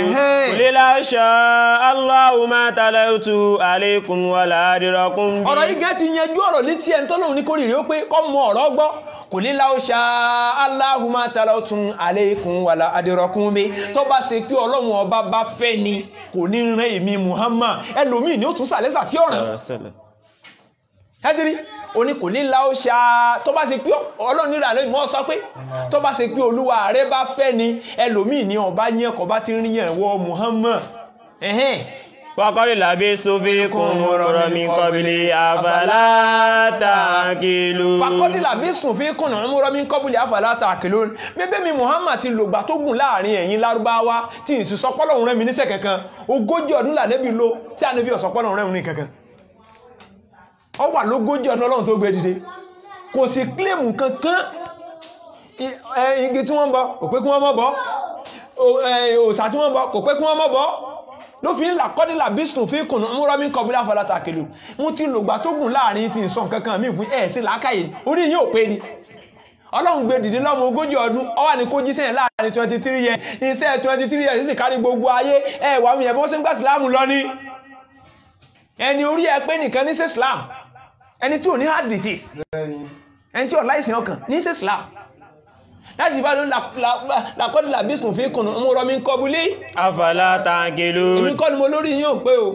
Qul law sha'a Allahu ma talawtu alaykum wala adrakum bi. Ọ̀rọ̀ yìí gẹ́ ti yanjú ọ̀rọ̀ létí ẹni tọ́lọ́run ní kórìírí ó pé kọ́ mọ ọ̀rọ̀ gbọ́. Qul law sha'a Allahu ma talawtum alaykum wala adrakum bi tó bá ṣe pé Ọlọ́run ọba bá fẹ́ ni kò ní rán èmi Muhammad ẹlòmíì ni ó tún sàlẹ́sà tí ọ̀ràn ẹ́dìrí oní kò ní láó ṣá tó bá ṣe pé Ọlọ́run nílà lóyìn mọ́ sọ pé tó bá ṣe pé Olúwa rẹ bá fẹ́ ni ẹlòmíì ni ọba yẹn kọ bá ti rí yẹn wọ Muhammad faqad labistu fikum umran min qabli afala taqilun. faqad labistu fikum umran min qabli afala taqilun. Bẹ́ẹ̀ mi Muhammad ti lògbà tó gùn láàrin ẹ̀yin Lárúbáwá tí ì sì sọ pé Ọlọ́run rán mi níṣẹ́ kankan 40 ọdún l'Ànábì lò tí Ànábì ó sọ pé Ọlọ́run rán mi ní kankan. Ó wà lógójì ọdún Ọlọ́run tó gbé dìde kò sì kílèmù kankan igi tí wọ́n bọ kò pé kí wọ́n mọ́ bọ́ òòṣà tí wọ́n bọ kò pé kí wọ́n mọ́ bọ́ ló fi ń là kọ́dílà bísùn fi kùnà múrọ́mí kọbílá fọlátà kìlú mú ti lògbà tó gùn láàrin ti ìsọ̀n kankan mí fún sí làákàyè orí yóò pé ni Ọlọ́run gbé dìde lọ́mọ 40 ọdún ó wà ní kó jíṣẹ́ láàrin 23 years iṣẹ́ 23 years sì kárí gbogbo ayé wà mí ẹ̀bọ́n sí ń gbà sílámù lọ ní ẹni orí ẹ pé nìkan ní sí Islam ẹni tí ò ní heart disease ẹni tí ò láìsàn ọkàn ní sí Islam láti bá ló làkọ́dìlà bísùn fi kùnà múrọ́ mi ń kọ́ bulé afala taqilun. èmi kọ́ ni mo lórí yín ò pé o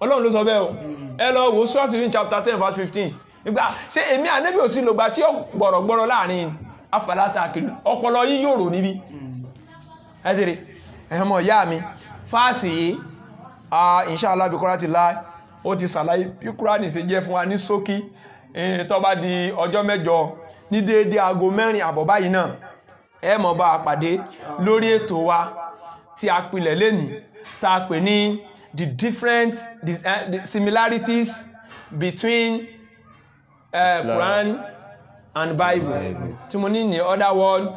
Ọlọ́run ló sọ bẹ́ẹ̀ o ẹ lọ wo Surah in chapter 10 verse 15 nígbà ṣé èmi Ànábì ò ti lògbà tí ó gbọ̀rọ̀gbọ̀rọ̀ láàrin afala taqilun ọpọlọ yín yóò rò níbi ẹ̀dẹ̀rẹ̀ ẹ̀mọ̀ ìyá mi fáàsì yìí inshallah bí kọ́lá ti láì ó ti sàlàyé bí Kùránì ṣe jẹ́ fún wa ní ṣókí tó bá di ọjọ́ mẹ́jọ ní déédé aago 4 àbọ̀ báyìí náà ẹ mọ̀ bá a pàdé lórí ètò wa tí a pilẹ̀ lénìí tá a pè ní the different the similarities between Quran and Bible tí mo ní ní other word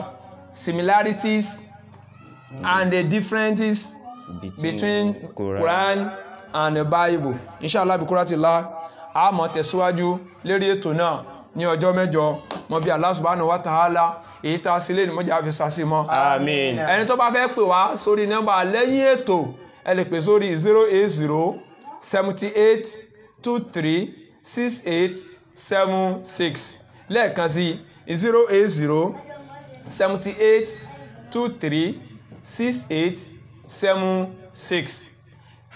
similarities and the differences between Quran and the Bible. Inshallah bi Quratillah a máa tẹ̀síwájú lérí ètò náà ní ọjọ́ mẹ́jọ mo bí Allah subhanahu wa ta'ala èyí tá a sílé ní mọ́jà fi sásí mọ́. Àmín. Ẹni tó bá fẹ́ pè wá sórí nọ́mbà lẹ́yìn ètò ẹ lè pè sórí 080 78 23 68 76 lẹ́ẹ̀kan sí 080 78 23 68 76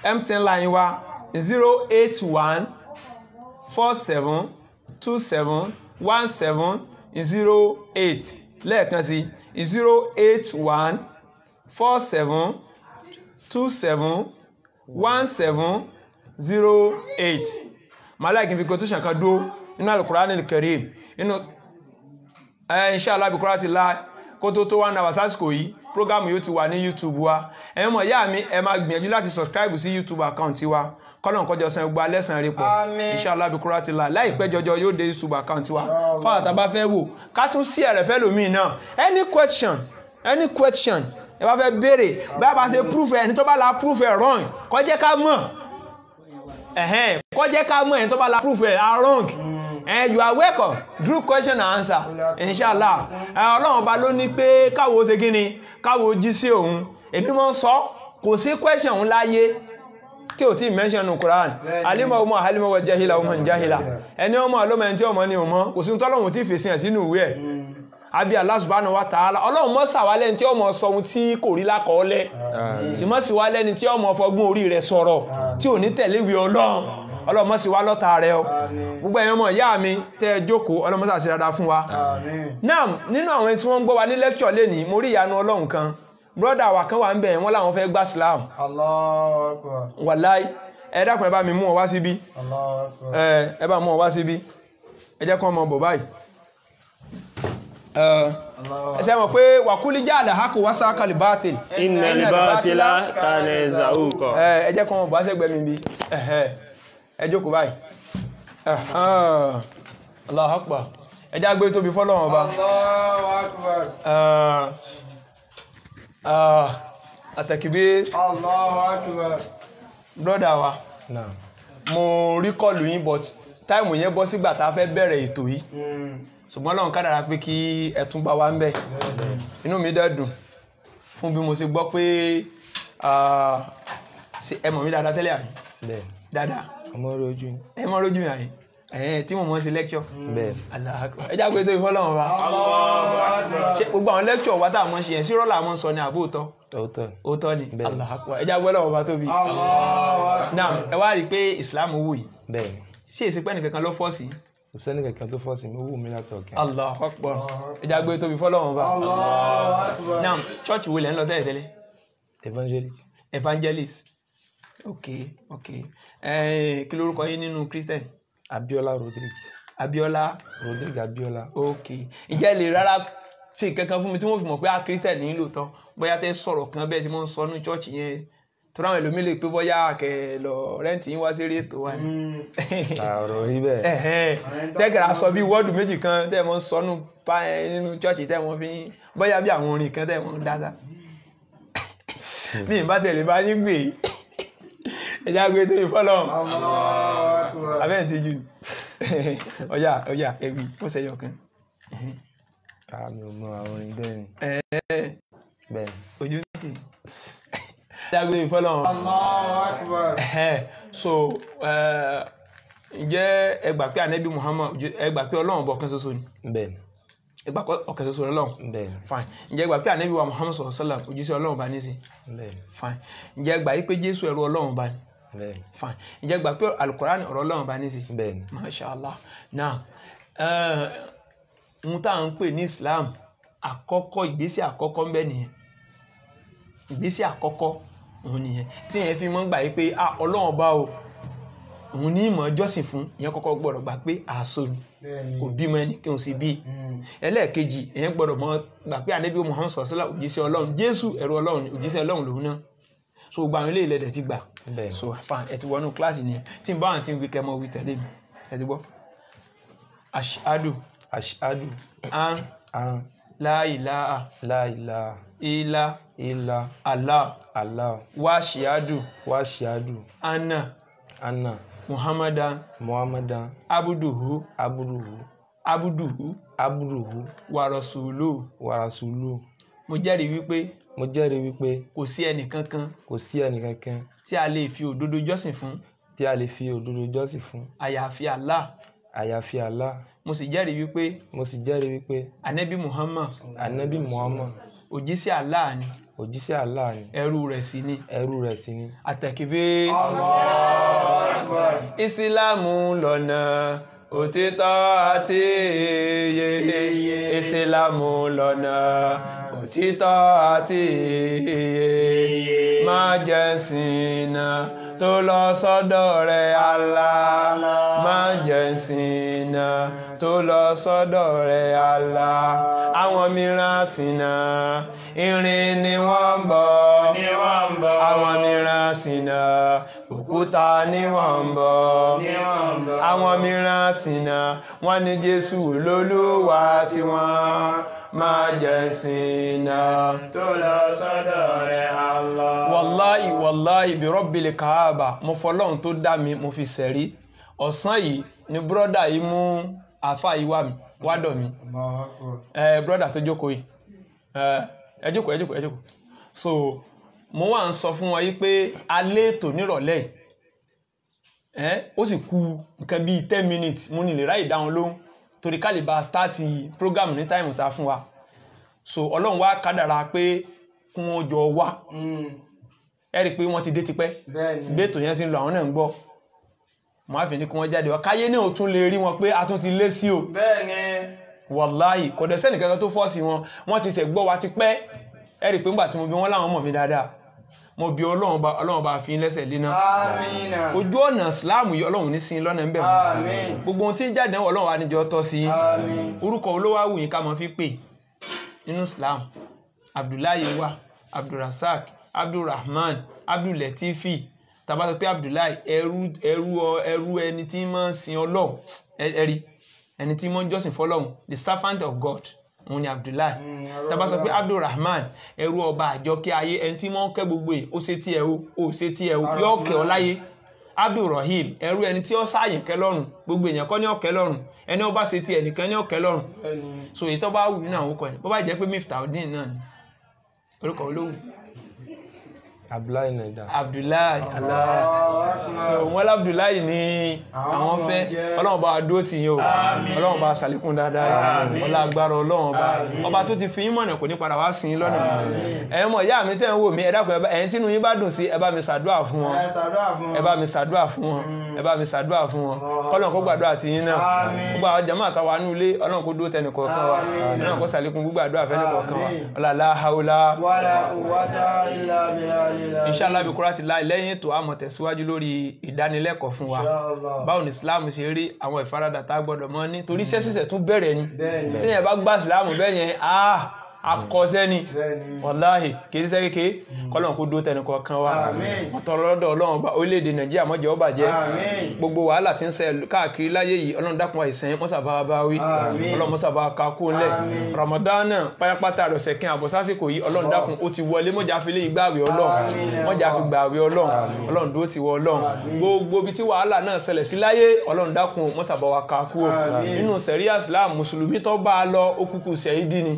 MTN line wa 081 47 27 17 08 lẹ́ẹ̀kan sí 081 47 27 17 08 màláìkì fi quotation kan dó nínú Al-Qur'an al-Karim nínú inshallah bi Quratillah kó tó 1 hour sásìkò yìí program yóò ti wà ní YouTube wa ẹ̀yin mọ̀ ìyá mi ẹ máa gbìyànjú láti subscribe sí YouTube account wa kọ́lọ̀n kọjọ san gbogbo alẹ́sàn rí pọ̀ inshallah bi Quratillah láìpẹ́ jọjọ yóò dé YouTube account wa fáwọn tàbá fẹ́ wò ká tún sí ẹ̀rẹ̀ fẹ́ lómi náà any question ẹ bá fẹ́ béèrè bá bá ṣe proof ẹni tó bá la proof ẹ̀ wrong kó jẹ́ ká mọ̀ kó jẹ́ ká mọ̀ ẹni tó bá la proof ẹ̀ wrong you are welcome do question and answer inshallah ọlọ́run ọba ló ní pé káwo ṣe kí ni káwo jí sí òun èmi mọ́ sọ kò sí question òun láyé tí ò tí mention ní Quran alima ọmọ alima wa jahila ọmọ jahila ẹni ọmọ ọlọ́mọ ẹni tí ọmọ ní ọmọ kò sí tọ́lọ́run tí fèsì ẹ̀ sínú ìwé ẹ̀ àbí Allah subhanahu wa ta'ala ọlọ́run mọ́ sàwálẹ̀ ní tí ọmọ sọ ohun tí kò rí lákọọ́lẹ̀ sì mọ́ sí wálẹ̀ ní tí ọmọ fọgbọ́n orí rẹ̀ sọ̀rọ̀ tí ò ní tẹ̀lé ìwé ọlọ́run mọ́ sí wá lọ́ta rẹ̀ ọ gbogbo ẹ̀yàn ọmọ ìyá mi tẹ́ jókòó ọlọ́run mọ́ sàṣẹ dáadáa fún wa náà nínú àwọn tí wọ́n ń gbọ́ wa ní lecture lénìí mo rí ìyanu ọlọ́run kan brother wa kan wà ń bẹ̀ wọ́n láwọn fẹ́ gbà Islam Allahu Akbar wàláì ẹ dákun ẹ bá mi mú ọ wá síbí ẹ bá mú ọ wá síbí ẹ jẹ́ kó mọ bọ̀ báyìí ẹsẹ̀ mọ̀ pé wàkúlí já àlàhákù wá sáàkàlì bátìl innal bátìlá kana zahuqa ẹ jẹ́ kó mọ bọ̀ sẹ́gbẹ̀ mi bí ẹ jókòó báyìí Allahu Akbar ẹ já gbé tóbi fọ́lọ́run ọba Allahu Akbar àtẹ̀kìbí Allahu Akbar brọ́dà wa mo rí kọlù yín but táìmù yẹn bọ́ sígbà tá a fẹ́ bẹ̀rẹ̀ ètò yìí ṣùgbọ́n Ọlọ́run kádàrá pé kí ẹ tún bá wa ń bẹ̀ inú mi dẹ̀ dùn fún bí mo ṣe gbọ́ pé ẹ mọ̀ mí dáadáa tẹ́lẹ̀ àrí dáadáa ẹ mọ̀ rójú mi àrí tí mo mọ̀ sí lecture ẹjá pé tó ìfọ́lọ́run wa ṣe gbogbo àwọn lecture wa táà mọ́ ṣe ẹ̀ sí rọ́là mọ́ sọ ní àbóòtọ́ òótọ́ ni Allahu Akbar ẹjá gbọ́ lọ́wọ́ bá tóbi náà ẹ wá rí pé Islam wù yìí ṣe ìsìnkú ẹnìkankan ló fọ́ sí kò sẹ́ni kankan tó fọ́sí mi wù mí látọ̀ kẹ́. Allahu Akbar ẹja gbé tóbi fọ́lọ́run bá. Allahu Akbar. Now church wo lẹ́ ń lọ tẹ́lẹ̀ tẹ́lẹ̀. Evangelist ok kí lórúkọ yín nínú Christian. Abiola Rodrigue. Abiola. ok ìjẹ́ lè rárá ṣe kankan fún mi tí wọ́n fi mọ̀ pé Christian ní lóòótọ́ bóyá tẹ́ sọ̀rọ̀ kan bẹ́ẹ̀ tí wọ́n ń sọ ní church yẹn tọ́rọ àwọn ẹlòmí lè pé bọ́yá àkẹ́ lọ rẹ́ǹtì yín wá sí rí ètò wa ní àrò rí bẹ́ẹ̀ tẹ́kẹ̀rẹ́ sọ bí wọ́ọ̀dù méjì kan tẹ́ mọ́ sọ́nù nínú chọ́ọ̀chì tẹ́ wọ́n fi bọ́yá bí àwọn orin kan tẹ́ wọ́n dásá bí ìbá tẹ̀lé bá yín gbé ẹjá gbé tó yí fọ́lọ́run abẹ́ẹ̀ ti jù ọjà ẹ̀wì ó sẹ́yọ̀ kan àmì ò mọ àwọn orin bẹ́ẹ̀ ni ojú tì dágbé ìfọ́lọ́run. Allahu Akbar. So ǹjẹ́ ẹ gbà pé ànábì Muhammad ẹ gbà pé Ọlọ́run bọ̀ kan ṣoṣo ni. Bẹ́ẹ̀ni. ẹ gbà pé ọ̀kan ṣoṣo Ọlọ́run. Bẹ́ẹ̀ni. Fine. ǹjẹ́ ẹ gbà pé ànábì wa Muhammad sallallahu alaihi wasallam òjíṣẹ́ Ọlọ́run bá ní sí. Bẹ́ẹ̀ni. Fine. ǹjẹ́ ẹ gbà pé Jésù ẹrú Ọlọ́run bá ní. Bẹ́ẹ̀ni. Fine. ǹjẹ́ ẹ gbà pé Al-Qur'an ọ̀rọ̀ Ọlọ́run bá ní sí. Bẹ́ẹ̀ni. Masha Allah. Now ohun tá à ń pè ní Islam àkọ́kọ́ ìgbésẹ̀ àkọ́kọ́ ń bẹ nìyẹn ìgbésẹ̀ àkọ́kọ́ òun nìyẹn tí yẹn fi mọ́ gbà yí pé Ọlọ́run bá o òun ní ìmọ̀ jọ́sìn fún ìyẹn kọ́kọ́ gbọ́dọ̀ gbà pé àṣọ ni kò bímọ ẹni kí n sì bí ẹlẹ́ẹ̀kejì ìyẹn gbọ́dọ̀ mọ́ gbà pé ànábì Muhammad sallallahu alaihi wasallam òjíṣẹ́ Ọlọ́run Jésù ẹrú Ọlọ́run òjíṣẹ́ Ọlọ́run lòun náà so gba àwọn ilé ilẹ̀ dẹ̀ ti gbà so fa ẹ ti wọnú kíláàsì ni tí n bá wọn ti ń wí kẹ́ mọ́ wí tẹ̀lé mi ẹ ti gbọ́ ashhadu an la ilaha illa Allah wa ashhadu anna Muhammadan abduhu wa rasuluhu. Mo jẹ́rìí wípé kò sí ẹnì kankan tí a lè fi òdodo jọ́sìn fún àyàfi Allah. Mo sì jẹ́rìí wípé Ànábì Muhammad òjíṣẹ́ Allah ni ẹrú rẹ̀ sì ni àtẹ̀kíbé Ìsìlámù lọ́nà òtítọ́ àti ìyè Ìsìlámù lọ́nà òtítọ́ àti ìyè má jẹ́ ṣìnà tó lọ sọ́dọ̀ rẹ̀ Allah má jẹ́ ṣìnà tó lọ sọ́dọ̀ rẹ̀ Allah. Àwọn mìíràn ṣìnà irin ni wọ́n ń bọ̀ àwọn mìíràn ṣìnà òkúta ni wọ́n ń bọ̀ àwọn mìíràn ṣìnà wọ́n ní Jésù lólúwa tí wọ́n má jẹ́ ṣìnà tó lọ sọ́dọ̀ rẹ̀ Allah. Wallahi bi Rabbil Kaaba mo fọlọ́run tó dá mi mo fi ṣẹ̀rí ọ̀sán yìí ni bírọ́dà yìí mú àfà yìí wádọ̀ mi bírọ́dà tó jókòó yìí ẹ jókòó so mo wá ń sọ fún wọn yìí pé alẹ́ ètò nírọ̀lẹ́ ó sì kù nǹkan bíi 10 minutes mo ní lè ráyè dáhùn lóhùn torí ká lè bá start program ní táìmù ta fún wa so ọlọ́run wá kádàrá pé kún ó jọ wá ẹ rí i pé wọ́n ti dé tipẹ́ gbẹ́tò yẹn sì ń lọ àwọn náà ń gbọ́ mo á fi ní kí wọ́n jáde wá káyé náà tún lè rí wọn pé a tún ti lé sí o wàláhì kò dẹ̀ sẹ́nì kankan tó fọ́ sí wọn wọ́n ti ṣẹ̀ gbọ́ wa ti pẹ́ ẹ rí i pé ńgbà tí mo bí wọ́n láwọn mọ̀ mí dáadáa mo bí ọlọ́run bá fi lẹ́sẹ̀ léná ojú ọ̀nà Islam yìí ọlọ́run ní sin lọ́nà ń bẹ̀ mọ́ gbogbo ohun tí ń jáde ọlọ́run wa níjọ́ tọ́ sí orúkọ olówó àwùyín ká máa fi pè nínú Islam Abdullahi wa Abdulrasaq Abdulrahman Abdulatifi tàbá sọ pé Abdullahi ẹrú ẹni tí máa ń sin ọlọ́run ẹ̀rí ẹni tí máa ń jọ́sìn fọlọ́run the servant of God òun ni Abdullahi tàbá sọ pé Abdulrahman ẹrú ọba àjọkẹ́ ayé ẹni tí máa ń kẹ́ gbogbo ẹ̀ ó ṣe tí ẹ ó ṣe tí ẹ ó yọ kẹ́ ọ láyé Abdulrahim ẹrú ẹni tí ó sáàyè kẹ́ lọ́rùn gbogbo èèyàn kọ́ ní ọ̀kẹ́ lọ́rùn ẹni ó bá ṣe tí ẹnìkan ní ọ̀kẹ́ lọ́rùn so èyí tó bá wù nínú àwọn ọkọ̀ ẹ̀ bó bá jẹ́ pé Miftaudeen náà ni orúkọ olóhùn Abdullahi so wọ́n Abdullahi ni àwọn fẹ́ ọlọ́run bá dúró tì yín o ọlọ́run bá ṣàlékún dáadáa ọlá agbára ọlọ́run ọba tó ti fi yín mọ̀nà kò ní padà wá sí yín lọ́nà ẹ̀yin mọ̀ ìyá mi tẹ́ ń wò mí ẹ dákun ẹ̀yin tínú yín bá dùn sí ẹ bá mi ṣàdúrà fún wọn kọ́lọ́n kó gbàdúrà tì yín náà gbogbo àwọn jàmáà àtàwọn àánú ilé ọlọ́run kó dúró tẹnì kọ̀ọ̀kan wa ọlọ́run kó ṣàlékún gbàdúrà fẹ́ni kọ̀ọ̀kan wa ọlá haula wala quwwata illa billah. Inshallah bí kúrò ti láì lẹ́yìn ètò àmọ̀ tẹ̀síwájú lórí ìdánilẹ́kọ̀ọ́ fún wa báwo ni Islam ṣe rí àwọn ìfaradà tá gbọ́dọ̀ mọ́ ní torí iṣẹ́ ṣíṣe tún bẹ̀rẹ̀ ni tí yẹn bá gbà Islam bẹ́yẹn akọ́ṣẹ́ ni wàláhì kìí ṣe kéèké kọ́lọ̀n kó dó tẹnukọ̀ kan wá ọ̀tọ̀lọ́dọ̀ ọlọ́run bá orílẹ̀-èdè Nàìjíríà mọ́jẹ́ ó bàjẹ́ gbogbo wàhálà tí ń ṣe káàkiri láyé yìí ọlọ́run dákun àìsàn mọ́sàbá bá wí ọlọ́run mọ́sàbá kakó ńlẹ̀ Ramadana pátápátá àdọ̀sẹ̀ kí àbọ̀ sásìkò yìí ọlọ́run dákun ó ti wọlé mọ́jà fi lé ìgbààwẹ̀ ọlọ́run mọ́jà fi gbààwẹ̀ ọlọ́run dúró ti wọ ọlọ́run gbogbo ibi tí wàhálà náà ṣẹlẹ̀ sí láyé ọlọ́run dákun mọ́sàbá wa kakó nínú sẹ̀ríà Islam mùsùlùmí tó bá lọ ó kúkú ṣẹ̀hídì ni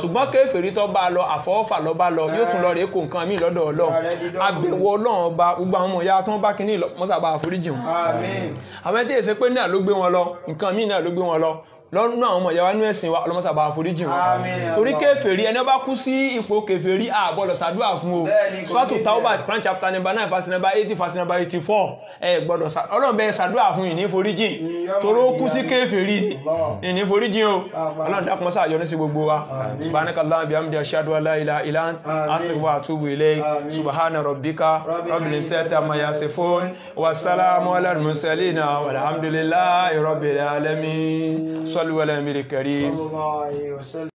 ṣùgbọ́n kéfèrí tó bá lọ àfọwọ́fà lọ bá lọ yóò tún lọ rèé kó nǹkan míì lọ́dọ̀ ọlọ́run àbẹ̀wò ọlọ́run ọba gbogbo àwọn ọmọ ìyá tó ń bá kínní mọ́sàbá àforíjì wọn àwọn ẹtí èsè pé náà ló gbé wọn lọ nǹkan míì náà ló gbé wọn lọ lọ́nà àwọn ọmọ ìyá wa nú ẹ̀sìn wa ọlọ́mọ́sàbá àforíjì wọn torí kéfèrí ẹni bá kú sí ipò kéfèrí àgbọ́dọ̀ ṣàdúrà fún o Suratu Tawbah Quran chapter number 9 verse number 80 verse number 84 gbọ́dọ̀ ọlọ́run bẹ́ẹ̀ ṣàdúrà fún ìní foríjì torí ó kú sí kéfèrí ni ìní foríjì o ọlọ́run dákun mọ́sà yọ́nú sí gbogbo wa subhanakallahumma bihamdika ashhadu an la ilaha illa anta astaghfiruka wa atubu ilayk subhana rabbika rabbil izzati amma yasifun wassalamu alal mursalin walhamdulillahi rabbil alamin صلوا على النبي الكريم صلى الله عليه وسلم.